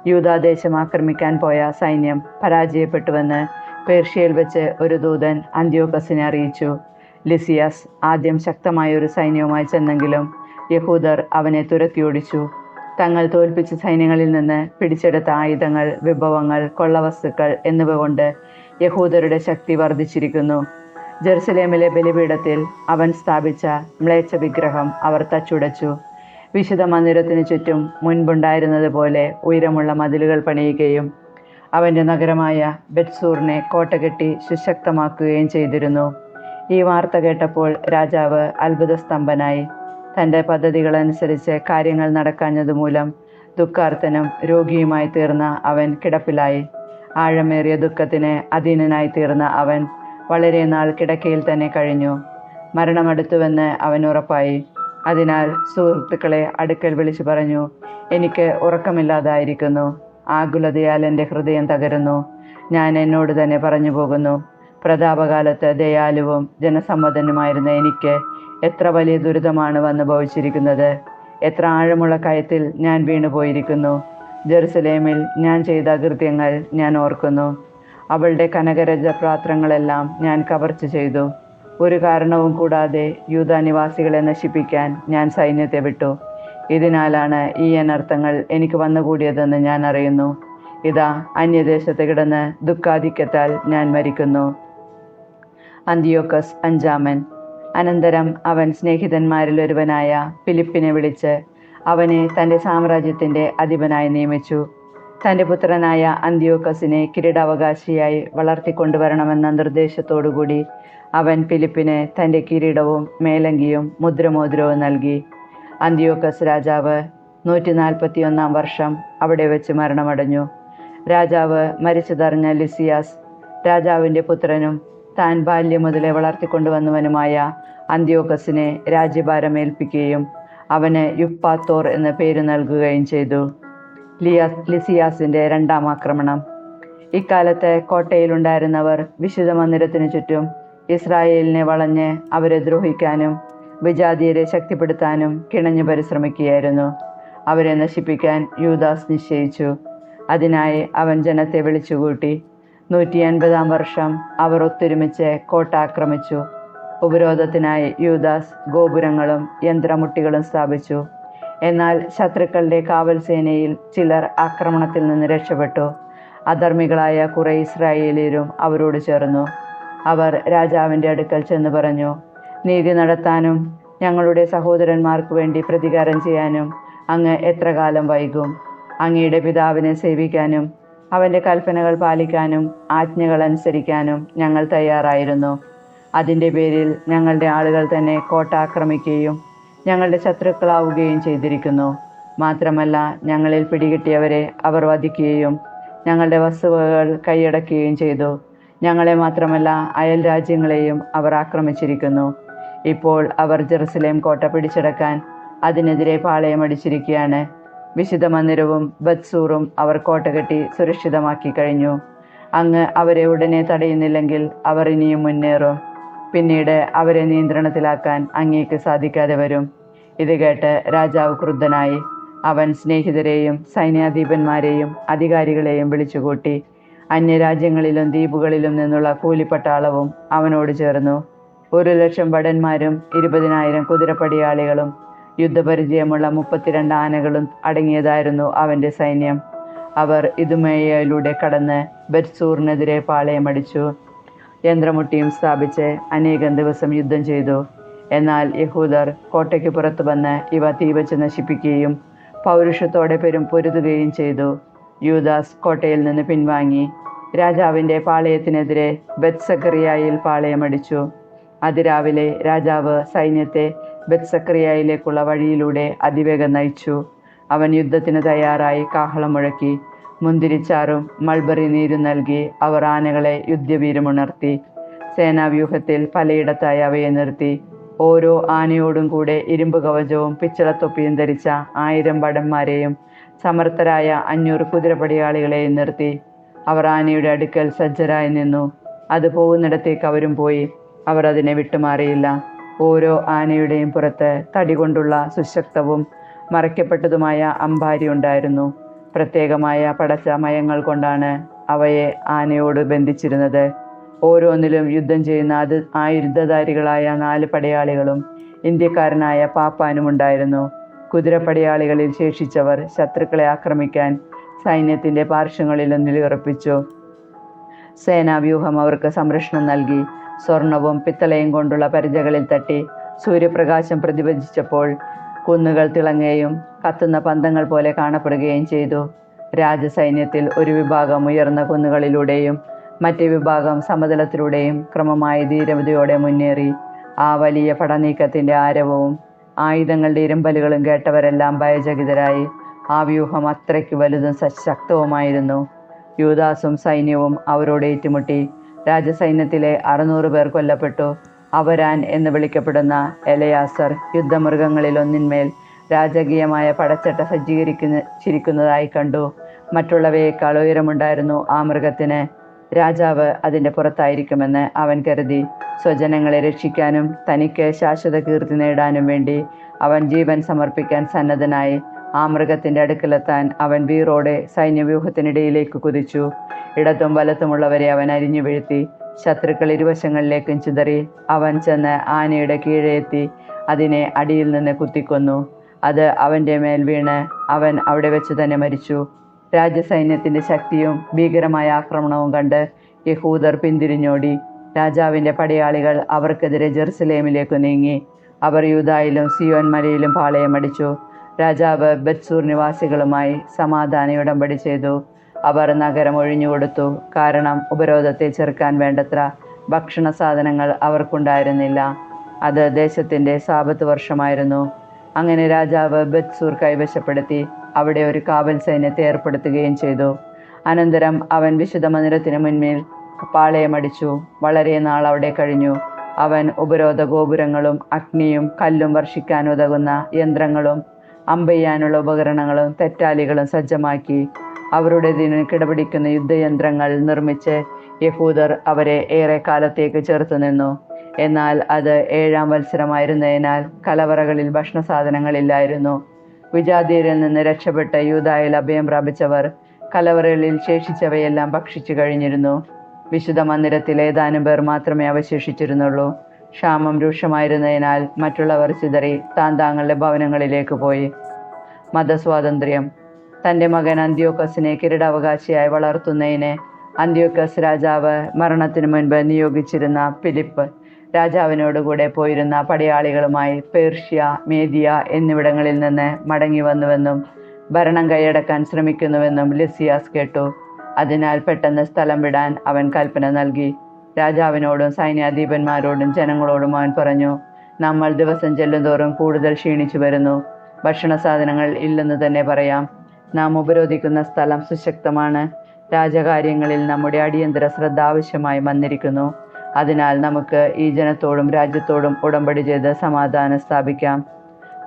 യൂദാദേശം ആക്രമിക്കാൻ പോയ സൈന്യം പരാജയപ്പെട്ടുവെന്ന് പേർഷ്യയിൽ വെച്ച് ഒരു ദൂതൻ അന്തിയോക്കസിനെ അറിയിച്ചു. ലിസിയാസ് ആദ്യം ശക്തമായ ഒരു സൈന്യവുമായി ചെന്നെങ്കിലും യഹൂദർ അവനെ തുരത്തിയോടിച്ചു. തങ്ങൾ തോൽപ്പിച്ച സൈന്യങ്ങളിൽ നിന്ന് പിടിച്ചെടുത്ത ആയുധങ്ങൾ, വിഭവങ്ങൾ, കൊള്ളവസ്തുക്കൾ എന്നിവ കൊണ്ട് യഹൂദരുടെ ശക്തി വർദ്ധിച്ചിരിക്കുന്നു. ജെറുസലേമിലെ ബലിപീഠത്തിൽ അവൻ സ്ഥാപിച്ച മ്ലേച്ഛ വിഗ്രഹം അവർ തച്ചുടച്ചു. വിശുദ്ധ മന്ദിരത്തിന് ചുറ്റും മുൻപുണ്ടായിരുന്നത് പോലെ ഉയരമുള്ള മതിലുകൾ പണിയുകയും അവൻ്റെ നഗരമായ ബെത്സൂറിനെ കോട്ടകെട്ടി സുശക്തമാക്കുകയും ചെയ്തിരുന്നു. ഈ വാർത്ത കേട്ടപ്പോൾ രാജാവ് അത്ഭുതസ്തംഭനായി. തൻ്റെ പദ്ധതികളനുസരിച്ച് കാര്യങ്ങൾ നടക്കാഞ്ഞതുമൂലം ദുഃഖാർത്തനും രോഗിയുമായി തീർന്ന അവൻ കിടപ്പിലായി. ആഴമേറിയ ദുഃഖത്തിന് അധീനനായി തീർന്ന അവൻ വളരെ നാൾ കിടക്കയിൽ തന്നെ കഴിഞ്ഞു. മരണമടുത്തുവെന്ന് അവൻ ഉറപ്പായി. അതിനാൽ സുഹൃത്തുക്കളെ അടുക്കൽ വിളിച്ചു പറഞ്ഞു, എനിക്ക് ഉറക്കമില്ലാതായിരിക്കുന്നു. ആകുലതയാൽ എൻ്റെ ഹൃദയം തകരുന്നു. ഞാൻ എന്നോട് തന്നെ പറഞ്ഞു പോകുന്നു, പ്രതാപകാലത്ത് ദയാലുവും ജനസമ്മതനുമായിരുന്ന എനിക്ക് എത്ര വലിയ ദുരിതമാണ് വന്നു ഭവിച്ചിരിക്കുന്നത്. എത്ര ആഴമുള്ള കയത്തിൽ ഞാൻ വീണുപോയിരിക്കുന്നു. ജെറുസലേമിൽ ഞാൻ ചെയ്ത അകൃത്യങ്ങൾ ഞാൻ ഓർക്കുന്നു. അവളുടെ കനകരജ പാത്രങ്ങളെല്ലാം ഞാൻ കവർച്ച ചെയ്തു. ഒരു കാരണവും കൂടാതെ യൂദാ നിവാസികളെ നശിപ്പിക്കാൻ ഞാൻ സൈന്യത്തെ വിട്ടു. ഇതിനാലാണ് ഈ അനർത്ഥങ്ങൾ എനിക്ക് വന്നുകൂടിയതെന്ന് ഞാൻ അറിയുന്നു. ഇതാ, അന്യദേശത്ത് കിടന്ന് ദുഃഖാധിക്യത്താൽ ഞാൻ മരിക്കുന്നു. അന്തിയോക്കസ് അഞ്ചാമൻ. അനന്തരം അവൻ സ്നേഹിതന്മാരിൽ ഒരുവനായ ഫിലിപ്പിനെ വിളിച്ച് അവനെ തൻ്റെ സാമ്രാജ്യത്തിൻ്റെ അധിപനായി നിയമിച്ചു. തൻ്റെ പുത്രനായ അന്തിയോക്കസിനെ കിരീടാവകാശിയായി വളർത്തിക്കൊണ്ടുവരണമെന്ന നിർദ്ദേശത്തോടുകൂടി അവൻ ഫിലിപ്പിന് തൻ്റെ കിരീടവും മേലങ്കിയും മുദ്രമോതിരവും നൽകി. അന്തിയോക്കസ് രാജാവ് 141 വർഷം അവിടെ വെച്ച് മരണമടഞ്ഞു. രാജാവ് മരിച്ചതറിഞ്ഞ ലിസിയാസ് രാജാവിൻ്റെ പുത്രനും താൻ ബാല്യം മുതലേ വളർത്തിക്കൊണ്ടുവന്നവനുമായ അന്തിയോക്കസിനെ രാജ്യഭാരമേൽപ്പിക്കുകയും അവന് യുപ്പാത്തോർ എന്ന പേര് നൽകുകയും ചെയ്തു. ലിസിയാസിൻ്റെ 2ാം ആക്രമണം. ഇക്കാലത്ത് കോട്ടയിലുണ്ടായിരുന്നവർ വിശുദ്ധ മന്ദിരത്തിനു ചുറ്റും ഇസ്രായേലിനെ വളഞ്ഞ് അവരെ ദ്രോഹിക്കാനും വിജാതിയരെ ശക്തിപ്പെടുത്താനും കിണഞ്ഞു പരിശ്രമിക്കുകയായിരുന്നു. അവരെ നശിപ്പിക്കാൻ യൂദാസ് നിശ്ചയിച്ചു. അതിനായി അവൻ ജനത്തെ വിളിച്ചുകൂട്ടി. 180 വർഷം അവർ ഒത്തൊരുമിച്ച് കോട്ട ആക്രമിച്ചു. ഉപരോധത്തിനായി യൂദാസ് ഗോപുരങ്ങളും യന്ത്രമുട്ടികളും സ്ഥാപിച്ചു. എന്നാൽ ശത്രുക്കളുടെ കാവൽ സേനയിൽ ചിലർ ആക്രമണത്തിൽ നിന്ന് രക്ഷപ്പെട്ടു. അധർമ്മികളായ കുറേ ഇസ്രായേലിയരും അവരോട് ചേർന്നു. അവർ രാജാവിൻ്റെ അടുക്കൽ ചെന്ന് പറഞ്ഞു, നീതി നടത്താനും ഞങ്ങളുടെ സഹോദരന്മാർക്ക് വേണ്ടി പ്രതികാരം ചെയ്യാനും അങ്ങ് എത്ര കാലം വൈകും? അങ്ങയുടെ പിതാവിനെ സേവിക്കാനും അവൻ്റെ കൽപ്പനകൾ പാലിക്കാനും ആജ്ഞകൾ അനുസരിക്കാനും ഞങ്ങൾ തയ്യാറായിരുന്നു. അതിൻ്റെ പേരിൽ ഞങ്ങളുടെ ആളുകൾ തന്നെ കോട്ട ആക്രമിക്കുകയും ഞങ്ങളുടെ ശത്രുക്കളാവുകയും ചെയ്തിരിക്കുന്നു. മാത്രമല്ല, ഞങ്ങളിൽ പിടികിട്ടിയവരെ അവർ വധിക്കുകയും ഞങ്ങളുടെ വസ്തുവകകൾ കൈയടക്കുകയും ചെയ്തു. ഞങ്ങളെ മാത്രമല്ല അയൽ രാജ്യങ്ങളെയും അവർ ആക്രമിച്ചിരിക്കുന്നു. ഇപ്പോൾ അവർ ജെറുസലേം കോട്ട പിടിച്ചടക്കാൻ അതിനെതിരെ പാളയമടിച്ചിരിക്കുകയാണ്. വിശുദ്ധ മന്ദിരവും ബത്സൂറും അവർ കോട്ട കെട്ടി സുരക്ഷിതമാക്കി കഴിഞ്ഞു. അങ്ങ് അവരെ ഉടനെ തടയുന്നില്ലെങ്കിൽ അവർ ഇനിയും മുന്നേറും. പിന്നീട് അവരെ നിയന്ത്രണത്തിലാക്കാൻ അങ്ങേക്ക് സാധിക്കാതെ വരും. ഇത് കേട്ട് രാജാവ് ക്രുദ്ധനായി. അവൻ സ്നേഹിതരെയും സൈന്യാധിപന്മാരെയും അധികാരികളെയും വിളിച്ചുകൂട്ടി. അന്യരാജ്യങ്ങളിലും ദ്വീപുകളിലും നിന്നുള്ള കൂലിപ്പട്ടാളവും അവനോട് ചേർന്നു. 1,00,000 ഭടന്മാരും 20,000 കുതിരപ്പടയാളികളും യുദ്ധപരിചയമുള്ള 32 ആനകളും അടങ്ങിയതായിരുന്നു അവൻ്റെ സൈന്യം. അവർ ഇദുമേയയിലൂടെ കടന്ന് ബത്സൂറിനെതിരെ പാളയമടിച്ചു. യന്ത്രമുട്ടിയും സ്ഥാപിച്ച് അനേകം ദിവസം യുദ്ധം ചെയ്തു. എന്നാൽ യഹൂദർ കോട്ടയ്ക്ക് പുറത്തു വന്ന് ഇവ തീവച്ച് നശിപ്പിക്കുകയും പൗരുഷത്തോടെ പൊരുതുകയും ചെയ്തു. യൂദാസ് കോട്ടയിൽ നിന്ന് പിൻവാങ്ങി രാജാവിൻ്റെ പാളയത്തിനെതിരെ ബത്സക്കറിയായിൽ പാളയമടിച്ചു. അതിരാവിലെ രാജാവ് സൈന്യത്തെ ബത്സക്കറിയായിലേക്കുള്ള വഴിയിലൂടെ അതിവേഗം നയിച്ചു. അവൻ യുദ്ധത്തിന് തയ്യാറായി കാഹളം മുഴക്കി. മുന്തിരിച്ചാറും മൾബറി നീരും നൽകി അവർ ആനകളെ യുദ്ധവീരമുണർത്തി. സേനാവ്യൂഹത്തിൽ പലയിടത്തായി അവയെ നിർത്തി. ഓരോ ആനയോടും കൂടെ ഇരുമ്പ് കവചവും പിച്ചളത്തൊപ്പിയും ധരിച്ച 1000 ഭടന്മാരെയും സമർത്ഥരായ 500 കുതിരപ്പടയാളികളെയും നിർത്തി. അവർ ആനയുടെ അടുക്കൽ സജ്ജരായി നിന്നു. അത് പോകുന്നിടത്തേക്ക് അവരും പോയി. അവർ അതിനെ വിട്ടുമാറിയില്ല. ഓരോ ആനയുടെയും പുറത്ത് തടി കൊണ്ടുള്ള സുശക്തവും മറയ്ക്കപ്പെട്ടതുമായ അമ്പാരി ഉണ്ടായിരുന്നു. പ്രത്യേകമായ പടച്ച മയങ്ങൾ കൊണ്ടാണ് അവയെ ആനയോട് ബന്ധിച്ചിരുന്നത്. ഓരോന്നിലും യുദ്ധം ചെയ്യുന്ന ആയുധധാരികളായ 4 പടയാളികളും ഇന്ത്യക്കാരനായ പാപ്പാനും ഉണ്ടായിരുന്നു. കുതിരപ്പടയാളികളിൽ ശേഷിച്ചവർ ശത്രുക്കളെ ആക്രമിക്കാൻ സൈന്യത്തിൻ്റെ പാർശ്വങ്ങളിലും നിലയുറപ്പിച്ചു. സേനാവ്യൂഹം അവർക്ക് സംരക്ഷണം നൽകി. സ്വർണവും പിത്തളയും കൊണ്ടുള്ള പരിചകളിൽ തട്ടി സൂര്യപ്രകാശം പ്രതിപദിച്ചപ്പോൾ കുന്നുകൾ തിളങ്ങുകയും കത്തുന്ന പന്തങ്ങൾ പോലെ കാണപ്പെടുകയും ചെയ്തു. രാജസൈന്യത്തിൽ ഒരു വിഭാഗം ഉയർന്ന കുന്നുകളിലൂടെയും മറ്റേ വിഭാഗം സമതലത്തിലൂടെയും ക്രമമായി ധീരതയോടെ മുന്നേറി. ആ വലിയ പടനീക്കത്തിൻ്റെ ആരവവും ആയുധങ്ങളുടെ ഇരമ്പലുകളും കേട്ടവരെല്ലാം ഭയചകിതരായി. ആ വ്യൂഹം അത്രയ്ക്ക് വലുതും ശക്തവുമായിരുന്നു. യൂദാസും സൈന്യവും അവരോട് ഏറ്റുമുട്ടി. രാജസൈന്യത്തിലെ 600 പേർ കൊല്ലപ്പെട്ടു. അവരാൻ എന്ന് വിളിക്കപ്പെടുന്ന എലയാസർ യുദ്ധമൃഗങ്ങളിലൊന്നിന്മേൽ രാജകീയമായ പടച്ചട്ട സജ്ജീകരിച്ചിരിക്കുന്നതായി കണ്ടു. മറ്റുള്ളവയേക്കാൾ ഉയരമുണ്ടായിരുന്നു ആ മൃഗത്തിന്. രാജാവ് അതിൻ്റെ പുറത്തായിരിക്കുമെന്ന് അവൻ കരുതി. സ്വജനങ്ങളെ രക്ഷിക്കാനും തനിക്ക് ശാശ്വത കീർത്തി നേടാനും വേണ്ടി അവൻ ജീവൻ സമർപ്പിക്കാൻ സന്നദ്ധനായി. ആ മൃഗത്തിൻ്റെ അടുക്കലെത്താൻ അവൻ വീറോടെ സൈന്യവ്യൂഹത്തിനിടയിലേക്ക് കുതിച്ചു. ഇടത്തും വലത്തുമുള്ളവരെ അവൻ അരിഞ്ഞു വീഴ്ത്തി. ശത്രുക്കൾ ഇരുവശങ്ങളിലേക്കും ചിതറി. അവൻ ചെന്ന് ആനയുടെ കീഴെ എത്തി അതിനെ അടിയിൽ നിന്ന് കുത്തിക്കൊന്നു. അത് അവൻ്റെ മേൽ വീണ് അവൻ അവിടെ വെച്ച് തന്നെ മരിച്ചു. രാജസൈന്യത്തിൻ്റെ ശക്തിയും ഭീകരമായ ആക്രമണവും കണ്ട് യഹൂദർ പിന്തിരിഞ്ഞോടി. രാജാവിൻ്റെ പടയാളികൾ അവർക്കെതിരെ ജെറുസലേമിലേക്ക് നീങ്ങി. അവർ യൂദായിലും സിയോൻ മലയിലും പാളയമടിച്ചു. രാജാവ് ബത്സൂർ നിവാസികളുമായി സമാധാന ഉടമ്പടി ചെയ്തു. അവർ നഗരം ഒഴിഞ്ഞുകൊടുത്തു. കാരണം ഉപരോധത്തെ ചെറുക്കാൻ വേണ്ടത്ര ഭക്ഷണ സാധനങ്ങൾ അവർക്കുണ്ടായിരുന്നില്ല. അത് ദേശത്തിൻ്റെ സാബത്ത് വർഷമായിരുന്നു. അങ്ങനെ രാജാവ് ബത്സൂർ കൈവശപ്പെടുത്തി അവിടെ ഒരു കാവൽ സൈന്യത്തെ ഏർപ്പെടുത്തുകയും ചെയ്തു. അനന്തരം അവൻ വിശുദ്ധ മന്ദിരത്തിന് മുൻപിൽ പാളയമടിച്ചു. വളരെ നാൾ അവിടെ കഴിഞ്ഞു. അവൻ ഉപരോധ ഗോപുരങ്ങളും അഗ്നിയും കല്ലും വർഷിക്കാനുതകുന്ന യന്ത്രങ്ങളും അമ്പെയ്യാനുള്ള ഉപകരണങ്ങളും തെറ്റാലികളും സജ്ജമാക്കി. അവരുടെ കിടപിടിക്കുന്ന യുദ്ധയന്ത്രങ്ങൾ നിർമ്മിച്ച് യഹൂദർ അവരെ ഏറെ കാലത്തേക്ക് ചേർത്തു നിന്നു. എന്നാൽ അത് 7-ാം വത്സരമായിരുന്നതിനാൽ കലവറകളിൽ ഭക്ഷണ സാധനങ്ങളില്ലായിരുന്നു. വിജാതീയരിൽ നിന്ന് രക്ഷപ്പെട്ട് യൂദായിൽ അഭയം പ്രാപിച്ചവർ കലവറകളിൽ ശേഷിച്ചവയെല്ലാം ഭക്ഷിച്ചു കഴിഞ്ഞിരുന്നു. വിശുദ്ധ മന്ദിരത്തിൽ ഏതാനും പേർ മാത്രമേ അവശേഷിച്ചിരുന്നുള്ളൂ. ക്ഷാമം രൂക്ഷമായിരുന്നതിനാൽ മറ്റുള്ളവർ ചിതറി താങ്കളുടെ ഭവനങ്ങളിലേക്ക് പോയി. മതസ്വാതന്ത്ര്യം. തൻ്റെ മകൻ അന്ത്യോക്കസിനെ കിരീടാവകാശിയായി വളർത്തുന്നതിന് അന്ത്യോക്കസ് രാജാവ് മരണത്തിനു മുൻപ് നിയോഗിച്ചിരുന്ന ഫിലിപ്പ് രാജാവിനോടുകൂടെ പോയിരുന്ന പടയാളികളുമായി പേർഷ്യ, മേദിയ എന്നിവിടങ്ങളിൽ നിന്ന് മടങ്ങി വന്നുവെന്നും ഭരണം കൈയടക്കാൻ ശ്രമിക്കുന്നുവെന്നും ലിസിയാസ് കേട്ടു. അതിനാൽ പെട്ടെന്ന് സ്ഥലം വിടാൻ അവൻ കൽപ്പന നൽകി. രാജാവിനോടും സൈന്യാധിപന്മാരോടും ജനങ്ങളോടും അവൻ പറഞ്ഞു, നമ്മൾ ദിവസം ചെല്ലുന്തോറും കൂടുതൽ ക്ഷീണിച്ചു വരുന്നു. ഭക്ഷണ സാധനങ്ങൾ ഇല്ലെന്ന് തന്നെ പറയാം. നാം ഉപരോധിക്കുന്ന സ്ഥലം സുശക്തമാണ്. രാജകാര്യങ്ങളിൽ നമ്മുടെ അടിയന്തര ശ്രദ്ധ ആവശ്യമായി വന്നിരിക്കുന്നു. അതിനാൽ നമുക്ക് ഈ ജനത്തോടും രാജ്യത്തോടും ഉടമ്പടി ചെയ്ത് സമാധാനം സ്ഥാപിക്കാം.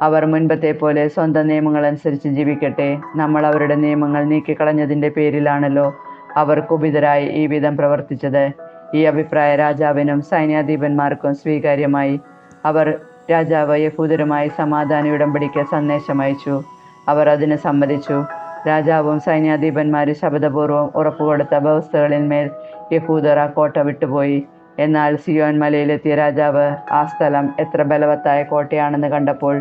അവർ മുൻപത്തെ പോലെ സ്വന്തം നിയമങ്ങളനുസരിച്ച് ജീവിക്കട്ടെ. നമ്മൾ അവരുടെ നിയമങ്ങൾ നീക്കിക്കളഞ്ഞതിൻ്റെ പേരിലാണല്ലോ അവർ കുപിതരായി ഈ വിധം പ്രവർത്തിച്ചത്. ഈ അഭിപ്രായ രാജാവിനും സൈന്യാധിപന്മാർക്കും സ്വീകാര്യമായി. അവർ രാജാവ് യഹൂദരുമായി സമാധാന ഉടമ്പടിക്ക് സന്ദേശം അയച്ചു. അവർ അതിന് സമ്മതിച്ചു. രാജാവും സൈന്യാധിപന്മാരും ശബ്ദപൂർവ്വം ഉറപ്പുകൊടുത്ത വ്യവസ്ഥകളിന്മേൽ യഹൂദർ ആ കോട്ട വിട്ടുപോയി. എന്നാൽ സിയോൻ മലയിലെത്തിയ രാജാവ് ആ സ്ഥലം എത്ര ബലവത്തായ കോട്ടയാണെന്ന് കണ്ടപ്പോൾ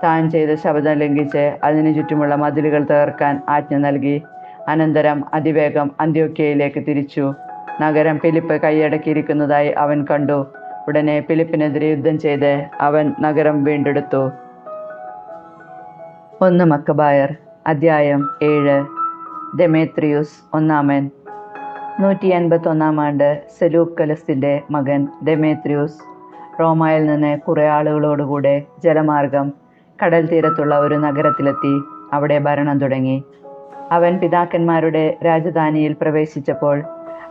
താൻ ചെയ്ത ശബ്ദം ലംഘിച്ച് അതിനു ചുറ്റുമുള്ള മതിലുകൾ തകർക്കാൻ ആജ്ഞ നൽകി. അനന്തരം അതിവേഗം അന്ത്യോക്യയിലേക്ക് തിരിച്ചു. നഗരം ഫിലിപ്പ് കൈയടക്കിയിരിക്കുന്നതായി അവൻ കണ്ടു. ഉടനെ ഫിലിപ്പിനെതിരെ യുദ്ധം ചെയ്ത് അവൻ നഗരം വീണ്ടെടുത്തു. 1 മക്കബായർ അധ്യായം 7. ദെമേത്രിയൂസ് ഒന്നാമൻ. 181 ആണ്ട് സെലൂക്കലസിൻ്റെ മകൻ ദെമേത്രിയൂസ് റോമായിൽ നിന്ന് കുറേ ആളുകളോടുകൂടെ ജലമാർഗം കടൽ തീരത്തുള്ള ഒരു നഗരത്തിലെത്തി അവിടെ ഭരണം തുടങ്ങി. അവൻ പിതാക്കന്മാരുടെ രാജധാനിയിൽ പ്രവേശിച്ചപ്പോൾ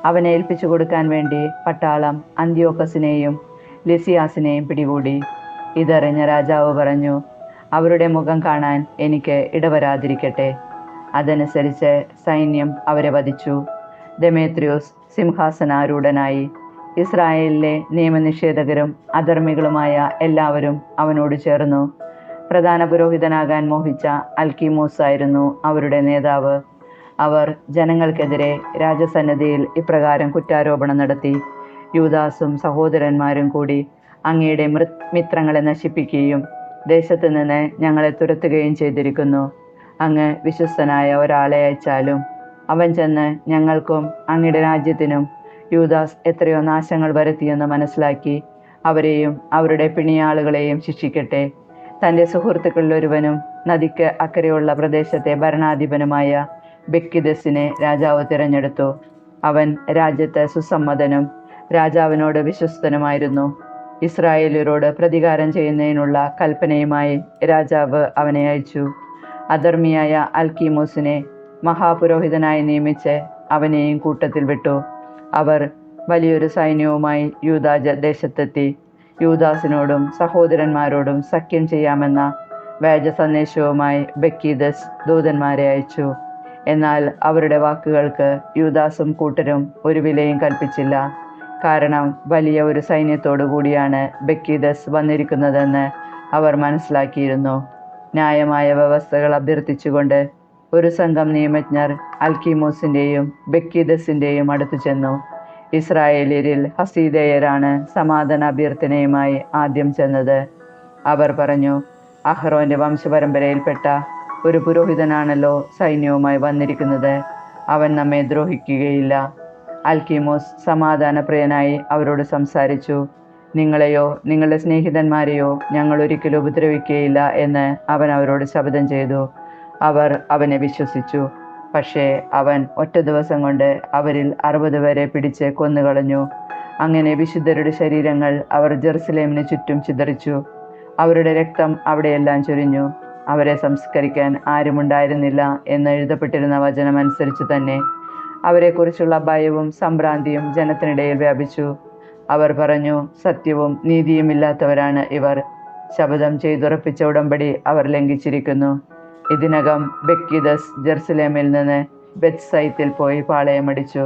അവനെ ഏൽപ്പിച്ചു കൊടുക്കാൻ വേണ്ടി പട്ടാളം അന്ത്യോക്കസിനെയും ലിസിയാസിനെയും പിടികൂടി. ഇതറിഞ്ഞ രാജാവ് പറഞ്ഞു, അവരുടെ മുഖം കാണാൻ എനിക്ക് ഇടവരാതിരിക്കട്ടെ. അതനുസരിച്ച് സൈന്യം അവരെ വധിച്ചു. ദെമേത്രിയൂസ് സിംഹാസനാരൂഢനായി. ഇസ്രായേലിലെ നിയമനിഷേധകരും അധർമ്മികളുമായ എല്ലാവരും അവനോട് ചേർന്നു. പ്രധാന പുരോഹിതനാകാൻ മോഹിച്ച അൽക്കീമോസ് ആയിരുന്നു അവരുടെ നേതാവ്. അവർ ജനങ്ങൾക്കെതിരെ രാജസന്നദ്ധിയിൽ ഇപ്രകാരം കുറ്റാരോപണം നടത്തി: യൂദാസും സഹോദരന്മാരും കൂടി അങ്ങയുടെ മിത്രങ്ങളെ നശിപ്പിക്കുകയും ദേശത്ത് നിന്ന് ഞങ്ങളെ തുരത്തുകയും ചെയ്തിരിക്കുന്നു. അങ്ങ് വിശ്വസ്തനായ ഒരാളെ അയച്ചാലും അവൻ ചെന്ന് ഞങ്ങൾക്കും അങ്ങയുടെ രാജ്യത്തിനും യൂദാസ് എത്രയോ നാശങ്ങൾ വരുത്തിയെന്ന് മനസ്സിലാക്കി അവരെയും അവരുടെ പിണിയാളുകളെയും ശിക്ഷിക്കട്ടെ. തൻ്റെ സുഹൃത്തുക്കളിലൊരുവനും നദിക്ക് അക്കരെയുള്ള പ്രദേശത്തെ ഭരണാധിപനുമായ ബെക്കിദസിനെ രാജാവ് തിരഞ്ഞെടുത്തു. അവൻ രാജ്യത്ത് സുസമ്മതനും രാജാവിനോട് വിശ്വസ്തനുമായിരുന്നു. ഇസ്രായേലരോട് പ്രതികാരം ചെയ്യുന്നതിനുള്ള കൽപ്പനയുമായി രാജാവ് അവനെ അയച്ചു. അധർമ്മിയായ അൽക്കീമോസിനെ മഹാപുരോഹിതനായി നിയമിച്ച് അവനെയും കൂട്ടത്തിൽ വിട്ടു. അവർ വലിയൊരു സൈന്യവുമായി യൂദാ ദേശത്തെത്തി. യൂദാസിനോടും സഹോദരന്മാരോടും സഖ്യം ചെയ്യാമെന്ന വ്യാജ സന്ദേശവുമായി ബെക്കീദസ് ദൂതന്മാരെ അയച്ചു. എന്നാൽ അവരുടെ വാക്കുകൾക്ക് യൂദാസും കൂട്ടരും ഒരു വിലയും കൽപ്പിച്ചില്ല. കാരണം വലിയ ഒരു സൈന്യത്തോടു കൂടിയാണ് ബെക്കീദസ് വന്നിരിക്കുന്നതെന്ന് അവർ മനസ്സിലാക്കിയിരുന്നു. ന്യായമായ വ്യവസ്ഥകൾ അഭ്യർത്ഥിച്ചുകൊണ്ട് ഒരു സംഘം നിയമജ്ഞർ അൽക്കീമോസിൻ്റെയും ബെക്കീദസിൻ്റെയും അടുത്തു ചെന്നു. ഇസ്രായേലിൽ ഹസീദേയരാണ് സമാധാന അഭ്യർത്ഥനയുമായി ആദ്യം ചെന്നത്. അവർ പറഞ്ഞു, അഹ്റോൻ്റെ വംശപരമ്പരയിൽപ്പെട്ട ഒരു പുരോഹിതനാണല്ലോ സൈന്യവുമായി വന്നിരിക്കുന്നത്. അവൻ നമ്മെ ദ്രോഹിക്കുകയില്ല. അൽക്കീമോസ് സമാധാനപ്രിയനായി അവരോട് സംസാരിച്ചു. നിങ്ങളെയോ നിങ്ങളുടെ സ്നേഹിതന്മാരെയോ ഞങ്ങൾ ഒരിക്കലും ഉപദ്രവിക്കുകയില്ല എന്ന് അവൻ അവരോട് ശപഥം ചെയ്തു. അവർ അവനെ വിശ്വസിച്ചു. പക്ഷേ അവൻ ഒറ്റ ദിവസം കൊണ്ട് അവരിൽ 60 പേരെ പിടിച്ച് കൊന്നുകളഞ്ഞു. അങ്ങനെ വിശുദ്ധരുടെ ശരീരങ്ങൾ അവർ ജെറുസലേമിന് ചുറ്റും ചിതറിച്ചു. അവരുടെ രക്തം അവിടെയെല്ലാം ചൊരിഞ്ഞു. അവരെ സംസ്കരിക്കാൻ ആരുമുണ്ടായിരുന്നില്ല എന്ന് എഴുതപ്പെട്ടിരുന്ന വചനം അനുസരിച്ച് തന്നെ അവരെക്കുറിച്ചുള്ള ഭയവും സംഭ്രാന്തിയും ജനത്തിനിടയിൽ വ്യാപിച്ചു. അവർ പറഞ്ഞു, സത്യവും നീതിയുമില്ലാത്തവരാണ് ഇവർ. ശപഥം ചെയ്തുറപ്പിച്ച ഉടമ്പടി അവർ ലംഘിച്ചിരിക്കുന്നു. ഇതിനകം ബെക്കീദസ് ജെറുസലേമിൽ നിന്ന് ബെത്സൈത്തിൽ പോയി പാളയമടിച്ചു.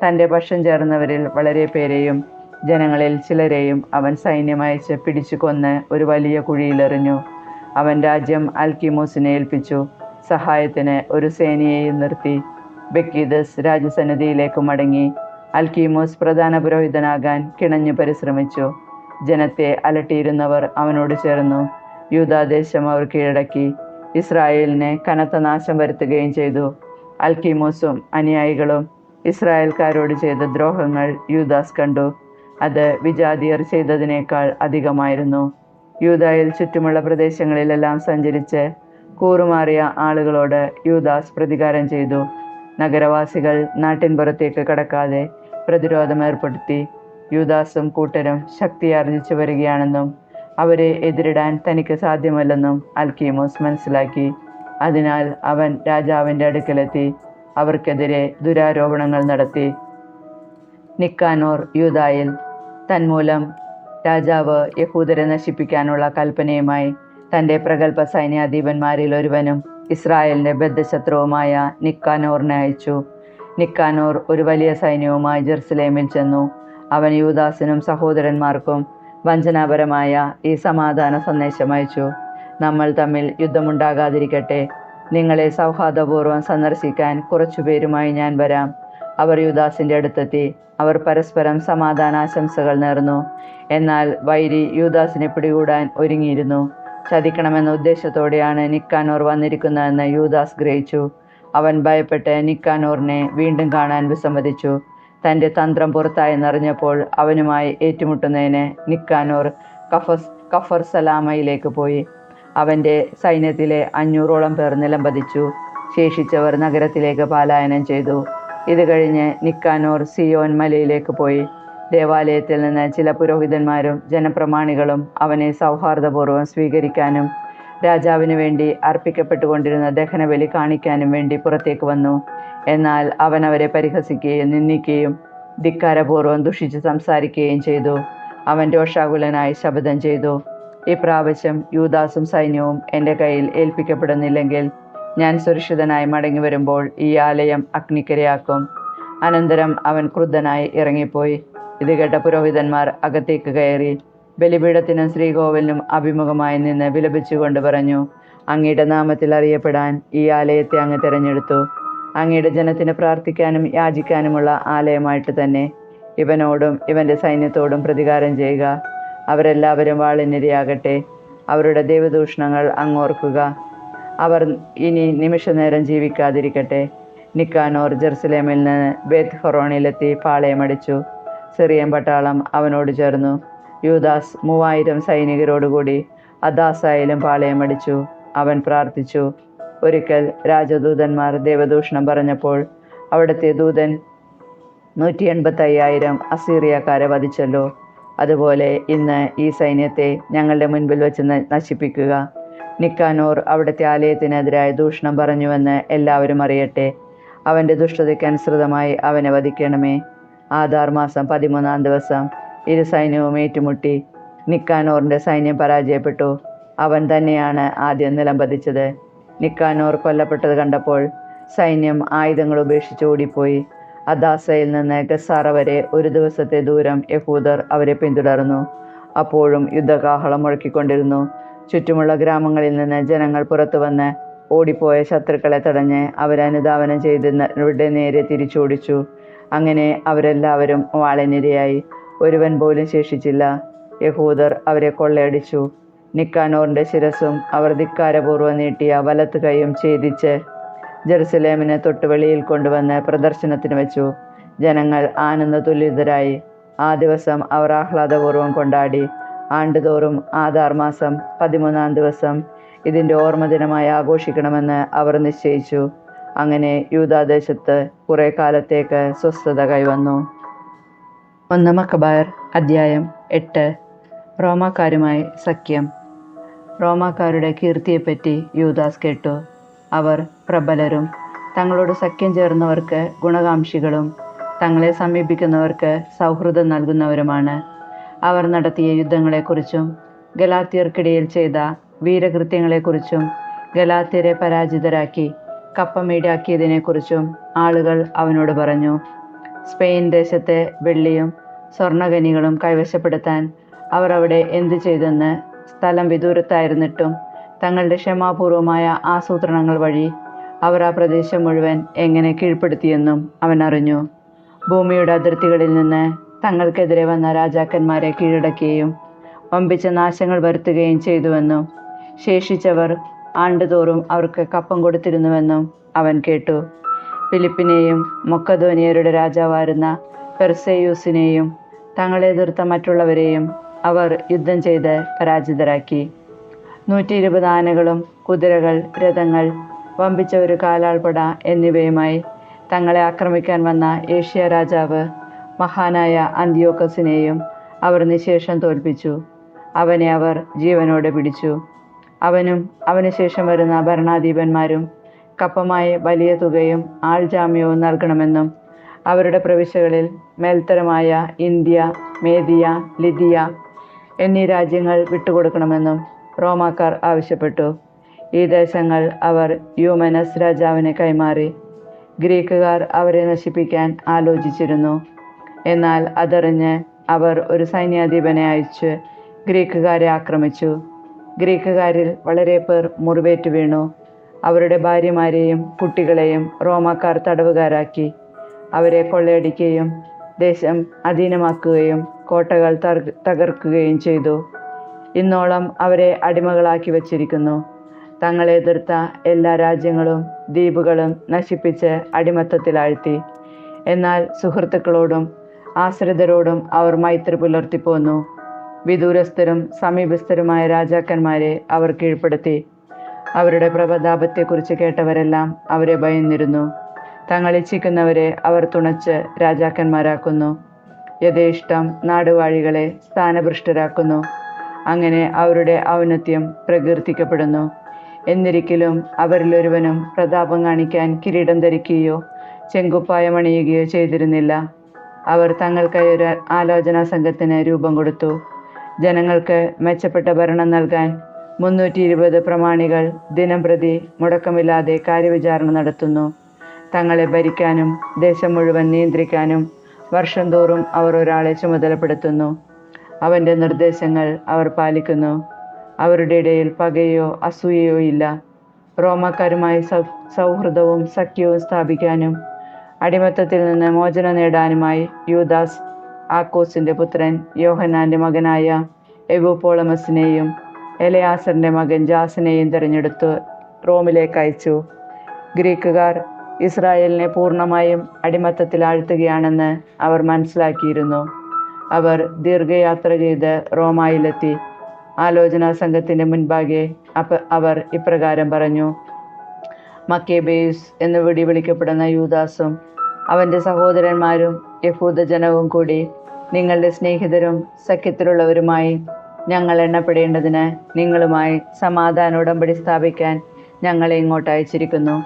തൻ്റെ പക്ഷം ചേർന്നവരിൽ വളരെ പേരെയും ജനങ്ങളിൽ ചിലരെയും അവൻ സൈന്യമയച്ച് പിടിച്ചു കൊന്ന് ഒരു വലിയ കുഴിയിലെറിഞ്ഞു. അവൻ രാജ്യം അൽക്കീമോസിനെ ഏൽപ്പിച്ചു. സഹായത്തിന് ഒരു സേനയെയും നിർത്തി. ബെക്കീദസ് രാജസന്നിധിയിലേക്ക് മടങ്ങി. അൽക്കീമോസ് പ്രധാന പുരോഹിതനാകാൻ കിണഞ്ഞു പരിശ്രമിച്ചു. ജനത്തെ അലട്ടിയിരുന്നവർ അവനോട് ചേർന്നു. യൂദാദേശം അവർ കീഴടക്കി. ഇസ്രായേലിന് കനത്ത നാശം വരുത്തുകയും ചെയ്തു. അൽക്കീമോസും അനുയായികളും ഇസ്രായേൽക്കാരോട് ചെയ്ത ദ്രോഹങ്ങൾ യൂദാസ് കണ്ടു. അത് വിജാതിയർ ചെയ്തതിനേക്കാൾ അധികമായിരുന്നു. യൂദായിൽ ചുറ്റുമുള്ള പ്രദേശങ്ങളിലെല്ലാം സഞ്ചരിച്ച് കൂറുമാറിയ ആളുകളോട് യൂദാസ് പ്രതികാരം ചെയ്തു. നഗരവാസികൾ നാട്ടിൻപുറത്തേക്ക് കടക്കാതെ പ്രതിരോധം ഏർപ്പെടുത്തി. യൂദാസും കൂട്ടരും ശക്തിയാർജിച്ചു വരികയാണെന്നും അവരെ എതിരിടാൻ തനിക്ക് സാധ്യമല്ലെന്നും അൽക്കീമോസ് മനസ്സിലാക്കി. അതിനാൽ അവൻ രാജാവിൻ്റെ അടുക്കലെത്തി അവർക്കെതിരെ ദുരാരോപണങ്ങൾ നടത്തി. നിക്കാനോർ യൂദായിൽ. തന്മൂലം രാജാവ് യഹൂദരെ നശിപ്പിക്കാനുള്ള കൽപ്പനയുമായി തൻ്റെ പ്രഗത്ഭ സൈന്യാധിപന്മാരിൽ ഒരുവനും ഇസ്രായേലിൻ്റെ ബദ്ധശത്രുവുമായ നിക്കാനോറിനെ അയച്ചു. നിക്കാനോർ ഒരു വലിയ സൈന്യവുമായി ജെറുസലേമിൽ ചെന്നു. അവൻ യൂദാസിനും സഹോദരന്മാർക്കും വഞ്ചനാപരമായ ഈ സമാധാന സന്ദേശം അയച്ചു: നമ്മൾ തമ്മിൽ യുദ്ധമുണ്ടാകാതിരിക്കട്ടെ. നിങ്ങളെ സൗഹാർദ്ദപൂർവ്വം സന്ദർശിക്കാൻ കുറച്ചുപേരുമായി ഞാൻ വരാം. അവർ യൂദാസിൻ്റെ അടുത്തെത്തി. അവർ പരസ്പരം സമാധാനാശംസകൾ നേർന്നു. എന്നാൽ വൈരി യൂദാസിനെ പിടികൂടാൻ ഒരുങ്ങിയിരുന്നു. ചതിക്കണമെന്ന ഉദ്ദേശത്തോടെയാണ് നിക്കാനോർ വന്നിരിക്കുന്നതെന്ന് യൂദാസ് ഗ്രഹിച്ചു. അവൻ ഭയപ്പെട്ട് നിക്കാനോറിനെ വീണ്ടും കാണാൻ വിസമ്മതിച്ചു. തൻ്റെ തന്ത്രം പുറത്തായെന്നറിഞ്ഞപ്പോൾ അവനുമായി ഏറ്റുമുട്ടുന്നതിന് നിക്കാനോർ കഫർ സലാമയിലേക്ക് പോയി. അവൻ്റെ സൈന്യത്തിലെ 500ഓളം പേർ നിലംപതിച്ചു. ശേഷിച്ചവർ നഗരത്തിലേക്ക് പലായനം ചെയ്തു. ഇത് കഴിഞ്ഞ് നിക്കാനോർ സിയോൻ മലയിലേക്ക് പോയി. ദേവാലയത്തിൽ നിന്ന് ചില പുരോഹിതന്മാരും ജനപ്രമാണികളും അവനെ സൗഹാർദ്ദപൂർവ്വം സ്വീകരിക്കാനും രാജാവിന് വേണ്ടി അർപ്പിക്കപ്പെട്ടുകൊണ്ടിരുന്ന ദഹനബലി കാണിക്കാനും വേണ്ടി പുറത്തേക്ക് വന്നു. എന്നാൽ അവൻ അവരെ പരിഹസിക്കുകയും നിന്ദിക്കുകയും ധിക്കാരപൂർവ്വം ദുഷിച്ച് സംസാരിക്കുകയും ചെയ്തു. അവൻ രോഷാകുലനായി ശപഥം ചെയ്തു: ഇപ്രാവശ്യം യൂദാസും സൈന്യവും എൻ്റെ കയ്യിൽ ഏൽപ്പിക്കപ്പെടുന്നില്ലെങ്കിൽ ഞാൻ സുരക്ഷിതനായി മടങ്ങി വരുമ്പോൾ ഈ ആലയം അഗ്നിക്കിരയാക്കും. അനന്തരം അവൻ ക്രുദ്ധനായി ഇറങ്ങിപ്പോയി. ഇത് കേട്ട പുരോഹിതന്മാർ അകത്തേക്ക് കയറി ബലിപീഠത്തിനും ശ്രീകോവിലിനും അഭിമുഖമായി നിന്ന് വിലപിച്ചുകൊണ്ട് പറഞ്ഞു: അങ്ങയുടെ നാമത്തിൽ അറിയപ്പെടാൻ ഈ ആലയത്തെ അങ്ങ് തിരഞ്ഞെടുത്തു. അങ്ങയുടെ ജനത്തിന് പ്രാർത്ഥിക്കാനും യാചിക്കാനുമുള്ള ആലയമായിട്ട് തന്നെ. ഇവനോടും ഇവൻ്റെ സൈന്യത്തോടും പ്രതികാരം ചെയ്യുക. അവരെല്ലാവരും വാളിനിരയാകട്ടെ. അവരുടെ ദൈവദൂഷണങ്ങൾ അങ്ങോർക്കുക. അവർ ഇനി നിമിഷനേരം ജീവിക്കാതിരിക്കട്ടെ. നിക്കാനോർ ജെറുസലേമിൽ നിന്ന് ബേത്ത് ഹൊറോണിലെത്തി പാളയമടിച്ചു. സിറിയൻ പട്ടാളം അവനോട് ചേർന്നു. യൂദാസ് 3000 സൈനികരോടുകൂടി അദാസായിലും പാളയമടിച്ചു. അവൻ പ്രാർത്ഥിച്ചു. ഒരിക്കൽ രാജദൂതന്മാർ ദൈവദൂഷണം പറഞ്ഞപ്പോൾ അവിടുത്തെ ദൂതൻ 185,000 അസീറിയക്കാരെ വധിച്ചല്ലോ. അതുപോലെ ഇന്ന് ഈ സൈന്യത്തെ ഞങ്ങളുടെ മുൻപിൽ വെച്ച് നശിപ്പിക്കുക. നിക്കാനോർ അവിടുത്തെ ആലയത്തിനെതിരായ ദൂഷണം പറഞ്ഞുവെന്ന് എല്ലാവരും അറിയട്ടെ. അവൻ്റെ ദുഷ്ടതയ്ക്കനുസൃതമായി അവനെ വധിക്കണമേ. ആദാർ മാസം 13-ാം ദിവസം ഇരു സൈന്യവും ഏറ്റുമുട്ടി. നിക്കാനോറിൻ്റെ സൈന്യം പരാജയപ്പെട്ടു. അവൻ തന്നെയാണ് ആദ്യം നിലംപതിച്ചത്. നിക്കാനോർ കൊല്ലപ്പെട്ടത് കണ്ടപ്പോൾ സൈന്യം ആയുധങ്ങൾ ഉപേക്ഷിച്ച് ഓടിപ്പോയി. അദാസയിൽ നിന്ന് ഗസാറ വരെ ഒരു ദിവസത്തെ ദൂരം യഹൂദർ അവരെ പിന്തുടർന്നു. അപ്പോഴും യുദ്ധകാഹളം മുഴക്കിക്കൊണ്ടിരുന്നു. ചുറ്റുമുള്ള ഗ്രാമങ്ങളിൽ നിന്ന് ജനങ്ങൾ പുറത്തു വന്ന് ഓടിപ്പോയ ശത്രുക്കളെ തടഞ്ഞ് അവരനുധാവനം ചെയ്തവരുടെ നേരെ തിരിച്ചോടിച്ചു. അങ്ങനെ അവരെല്ലാവരും വാളിനിരയായി. ഒരുവൻ പോലും ശേഷിച്ചില്ല. യഹൂദർ അവരെ കൊള്ളയടിച്ചു. നിക്കാനോറിൻ്റെ ശിരസും അവർ ധിക്കാരപൂർവ്വം നീട്ടിയ വലത്ത് കൈയും ഛേദിച്ച് ജെറുസലേമിന് തൊട്ട് വെളിയിൽ കൊണ്ടുവന്ന് പ്രദർശനത്തിന് വെച്ചു. ജനങ്ങൾ ആനന്ദതുല്യതരായി. ആ ദിവസം അവർ ആഹ്ലാദപൂർവ്വം കൊണ്ടാടി. ആണ്ടുതോറും ആദാർ മാസം 13-ാം ദിവസം ഇതിൻ്റെ ഓർമ്മദിനമായി ആഘോഷിക്കണമെന്ന് അവർ നിശ്ചയിച്ചു. അങ്ങനെ യൂദാദേശത്ത് കുറെ കാലത്തേക്ക് സ്വസ്ഥത കൈവന്നു. 1 മക്കബായർ അധ്യായം 8. റോമാക്കാരുമായി സഖ്യം. റോമാക്കാരുടെ കീർത്തിയെപ്പറ്റി യൂദാസ് കേട്ടു. അവർ പ്രബലരും തങ്ങളോട് സഖ്യം ചേർന്നവർക്ക് ഗുണകാംക്ഷികളും തങ്ങളെ സമീപിക്കുന്നവർക്ക് സൗഹൃദം നൽകുന്നവരുമാണ്. അവർ നടത്തിയ യുദ്ധങ്ങളെക്കുറിച്ചും ഗലാത്യർക്കിടയിൽ ചെയ്ത വീരകൃത്യങ്ങളെക്കുറിച്ചും ഗലാത്യരെ പരാജിതരാക്കി കപ്പമീടാക്കിയതിനെക്കുറിച്ചും ആളുകൾ അവനോട് പറഞ്ഞു. സ്പെയിൻ ദേശത്തെ വെള്ളിയും സ്വർണ്ണഖനികളും കൈവശപ്പെടുത്താൻ അവർ അവിടെ എന്തു ചെയ്തെന്ന് സ്ഥലം വിദൂരത്തായിരുന്നിട്ടും തങ്ങളുടെ ക്ഷമാപൂർവമായ ആസൂത്രണങ്ങൾ വഴി അവർ ആ പ്രദേശം മുഴുവൻ എങ്ങനെ കീഴ്പ്പെടുത്തിയെന്നും അവൻ അറിഞ്ഞു. ഭൂമിയുടെ അതിർത്തികളിൽ നിന്ന് തങ്ങൾക്കെതിരെ വന്ന രാജാക്കന്മാരെ കീഴടക്കുകയും വമ്പിച്ച നാശങ്ങൾ വരുത്തുകയും ചെയ്തുവെന്നും ശേഷിച്ചവർ ആണ്ടുതോറും അവർക്ക് കപ്പം കൊടുത്തിരുന്നുവെന്നും അവൻ കേട്ടു. ഫിലിപ്പിനെയും മൊക്കദോനിയരുടെ രാജാവായിരുന്ന പെർസെയൂസിനെയും തങ്ങളെ എതിർത്ത മറ്റുള്ളവരെയും അവർ യുദ്ധം ചെയ്ത് പരാജിതരാക്കി. 120 ആനകളും കുതിരകൾ, രഥങ്ങൾ, വമ്പിച്ച ഒരു കാലാൾപ്പട എന്നിവയുമായി തങ്ങളെ ആക്രമിക്കാൻ വന്ന ഏഷ്യ രാജാവ് മഹാനായ അന്തിയോക്കസിനെയും അവർ നിശേഷം തോൽപ്പിച്ചു. അവനെ അവർ ജീവനോടെ പിടിച്ചു. അവനും അവന് ശേഷം വരുന്ന ഭരണാധിപന്മാരും കപ്പമായി വലിയ തുകയും ആൾജാമ്യവും നൽകണമെന്നും അവരുടെ പ്രവിശ്യകളിൽ മേൽത്തരമായ ഇന്ത്യ, മേദിയ, ലിദിയ എന്നീ രാജ്യങ്ങൾ വിട്ടുകൊടുക്കണമെന്നും റോമാക്കാർ ആവശ്യപ്പെട്ടു. ഈ ദേശങ്ങൾ അവർ യൂമനസ് രാജാവിന് കൈമാറി. ഗ്രീക്കുകാർ അവരെ നശിപ്പിക്കാൻ ആലോചിച്ചിരുന്നു. എന്നാൽ അതറിഞ്ഞ് അവർ ഒരു സൈന്യാധിപനെ അയച്ച് ഗ്രീക്കുകാരെ ആക്രമിച്ചു. ഗ്രീക്കുകാരിൽ വളരെ പേർ മുറിവേറ്റു വീണു. അവരുടെ ഭാര്യമാരെയും കുട്ടികളെയും റോമാക്കാർ തടവുകാരാക്കി. അവരെ കൊള്ളയടിക്കുകയും ദേശം അധീനമാക്കുകയും കോട്ടകൾ തകർക്കുകയും ചെയ്തു. ഇന്നോളം അവരെ അടിമകളാക്കി വച്ചിരിക്കുന്നു. തങ്ങളെ എതിർത്ത എല്ലാ രാജ്യങ്ങളും ദ്വീപുകളും നശിപ്പിച്ച് അടിമത്തത്തിലാഴ്ത്തി. എന്നാൽ സുഹൃത്തുക്കളോടും ആശ്രിതരോടും അവർ മൈത്രി പുലർത്തിപ്പോന്നു. വിദൂരസ്ഥരും സമീപസ്ഥരുമായ രാജാക്കന്മാരെ അവർ കീഴ്പ്പെടുത്തി. അവരുടെ പ്രതാപത്തെക്കുറിച്ച് കേട്ടവരെല്ലാം അവരെ ഭയന്നിരുന്നു. തങ്ങൾ ഇച്ഛിക്കുന്നവരെ അവർ തുണച്ച് രാജാക്കന്മാരാക്കുന്നു. യഥേഷ്ടം നാടുവാഴികളെ സ്ഥാനഭ്രഷ്ടരാക്കുന്നു. അങ്ങനെ അവരുടെ ഔന്നത്യം പ്രകീർത്തിക്കപ്പെടുന്നു. എന്നിരിക്കലും അവരിലൊരുവനും പ്രതാപം കാണിക്കാൻ കിരീടം ധരിക്കുകയോ ചെങ്കുപ്പായം അണിയുകയോ ചെയ്തിരുന്നില്ല. അവർ തങ്ങൾക്കായി ഒരു ആലോചനാ സംഘത്തിന് രൂപം കൊടുത്തു. ജനങ്ങൾക്ക് മെച്ചപ്പെട്ട ഭരണം നൽകാൻ 320 പ്രമാണികൾ ദിനംപ്രതി മുടക്കമില്ലാതെ കാര്യവിചാരണ നടത്തുന്നു. തങ്ങളെ ഭരിക്കാനും ദേശം മുഴുവൻ നിയന്ത്രിക്കാനും വർഷം തോറും അവർ ഒരാളെ ചുമതലപ്പെടുത്തുന്നു. അവൻ്റെ നിർദ്ദേശങ്ങൾ അവർ പാലിക്കുന്നു. അവരുടെ ഇടയിൽ പകയോ അസൂയയോ ഇല്ല. റോമാക്കാരുമായി സൗഹൃദവും സഖ്യവും സ്ഥാപിക്കാനും അടിമത്തത്തിൽ നിന്ന് മോചനം നേടാനുമായി യൂദാസ് ആക്കോസിൻ്റെ പുത്രൻ യോഹന്നാൻ്റെ മകനായ എവുപോളമസിനെയും എലയാസറിൻ്റെ മകൻ ജാസിനെയും തിരഞ്ഞെടുത്ത് റോമിലേക്ക് അയച്ചു. ഗ്രീക്കുകാർ ഇസ്രായേലിനെ പൂർണ്ണമായും അടിമത്തത്തിൽ ആഴ്ത്തുകയാണെന്ന് അവർ മനസ്സിലാക്കിയിരുന്നു. അവർ ദീർഘയാത്ര ചെയ്ത് റോമായിലെത്തി. ആലോചനാ സംഘത്തിൻ്റെ മുൻപാകെ അവർ ഇപ്രകാരം പറഞ്ഞു: മക്കേബേയുസ് എന്ന് വിളിക്കപ്പെടുന്ന യൂദാസും അവൻ്റെ സഹോദരന്മാരും യഹൂദജനവും കൂടി നിങ്ങളുടെ സ്നേഹിതരും സഖ്യത്തിലുള്ളവരുമായി ഞങ്ങൾ എണ്ണപ്പെടേണ്ടതിന് നിങ്ങളുമായി സമാധാന ഉടമ്പടി സ്ഥാപിക്കാൻ ഞങ്ങളെ ഇങ്ങോട്ട് അയച്ചിരിക്കുന്നു.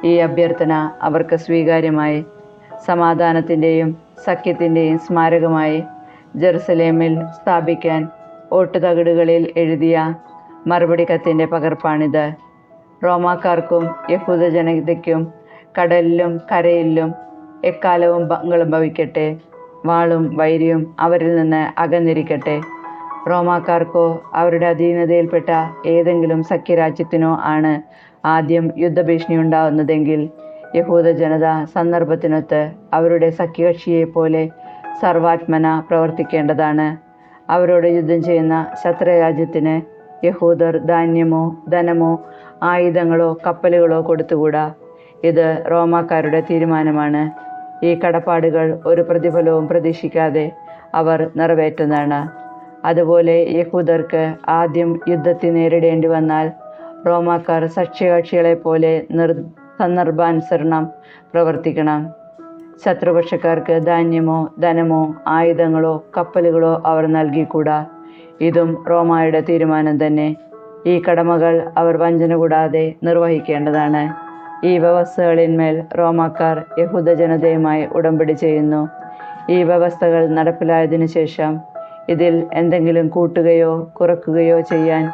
ഈ അഭ്യർത്ഥന അവർക്ക് സ്വീകാര്യമായി. സമാധാനത്തിൻ്റെയും സഖ്യത്തിൻ്റെയും സ്മാരകമായി ജെറുസലേമിൽ സ്ഥാപിക്കാൻ ഓട്ടുതകിടുകളിൽ എഴുതിയ മറുപടി കത്തിൻ്റെ പകർപ്പാണിത്. റോമാക്കാർക്കും യഹൂദ ജനതയ്ക്കും കടലിലും കരയിലും എക്കാലവും മംഗളം ഭവിക്കട്ടെ. വാളും വൈരിയും അവരിൽ നിന്ന് അകന്നിരിക്കട്ടെ. റോമാക്കാർക്കോ അവരുടെ അധീനതയിൽപ്പെട്ട ഏതെങ്കിലും സഖ്യരാജ്യത്തിനോ ആണ് ആദ്യം യുദ്ധഭീഷണി ഉണ്ടാകുന്നതെങ്കിൽ യഹൂദ ജനത സന്ദർഭത്തിനൊത്ത് അവരുടെ സഖ്യകക്ഷിയെപ്പോലെ സർവാത്മന പ്രവർത്തിക്കേണ്ടതാണ്. അവരോട് യുദ്ധം ചെയ്യുന്ന ശത്രുരാജ്യത്തിന് യഹൂദർ ധാന്യമോ ധനമോ ആയുധങ്ങളോ കപ്പലുകളോ കൊടുത്തുകൂടാ. ഇത് റോമാക്കാരുടെ തീരുമാനമാണ്. ഈ കടപ്പാടുകൾ ഒരു പ്രതിഫലവും പ്രതീക്ഷിക്കാതെ അവർ നിറവേറ്റുന്നതാണ്. അതുപോലെ യഹൂദർക്ക് ആദ്യം യുദ്ധത്തെ നേരിടേണ്ടി വന്നാൽ റോമാക്കാർ സഖ്യകക്ഷികളെപ്പോലെ സന്ദർഭാനുസരണം പ്രവർത്തിക്കണം. ശത്രുപക്ഷക്കാർക്ക് ധാന്യമോ ധനമോ ആയുധങ്ങളോ കപ്പലുകളോ അവർ നൽകിക്കൂടാ. ഇതും റോമായുടെ തീരുമാനം തന്നെ. ഈ കടമകൾ അവർ വഞ്ചന കൂടാതെ നിർവഹിക്കേണ്ടതാണ്. ഈ വ്യവസ്ഥകളിന്മേൽ റോമാക്കാർ യഹൂദ ജനതയുമായി ഉടമ്പടി ചെയ്യുന്നു. ഈ വ്യവസ്ഥകൾ നടപ്പിലായതിനു ശേഷം ഇതിൽ എന്തെങ്കിലും കൂട്ടുകയോ കുറയ്ക്കുകയോ ചെയ്യാൻ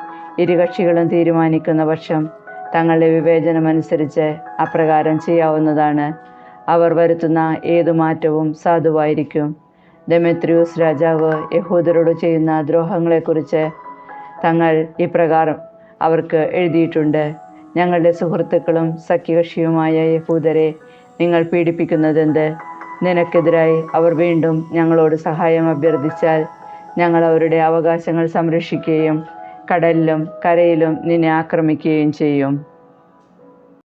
ഇരുകക്ഷികളും തീരുമാനിക്കുന്ന പക്ഷം തങ്ങളുടെ വിവേചനമനുസരിച്ച് അപ്രകാരം ചെയ്യാവുന്നതാണ്. അവർ വരുത്തുന്ന ഏതു മാറ്റവും സാധുവായിരിക്കും. ദെമെത്രിയൂസ് രാജാവ് യഹൂദരോട് ചെയ്യുന്ന ദ്രോഹങ്ങളെക്കുറിച്ച് തങ്ങൾ ഇപ്രകാരം അവർക്ക് എഴുതിയിട്ടുണ്ട്: ഞങ്ങളുടെ സുഹൃത്തുക്കളും സഖ്യകക്ഷിയുമായ യഹൂദരെ നിങ്ങൾ പീഡിപ്പിക്കുന്നതെന്ത്? നിനക്കെതിരായി അവർ വീണ്ടും ഞങ്ങളോട് സഹായം അഭ്യർത്ഥിച്ചാൽ ഞങ്ങൾ അവരുടെ അവകാശങ്ങൾ സംരക്ഷിക്കുകയും കടലിലും കരയിലും നിന്നെ ആക്രമിക്കുകയും ചെയ്യും.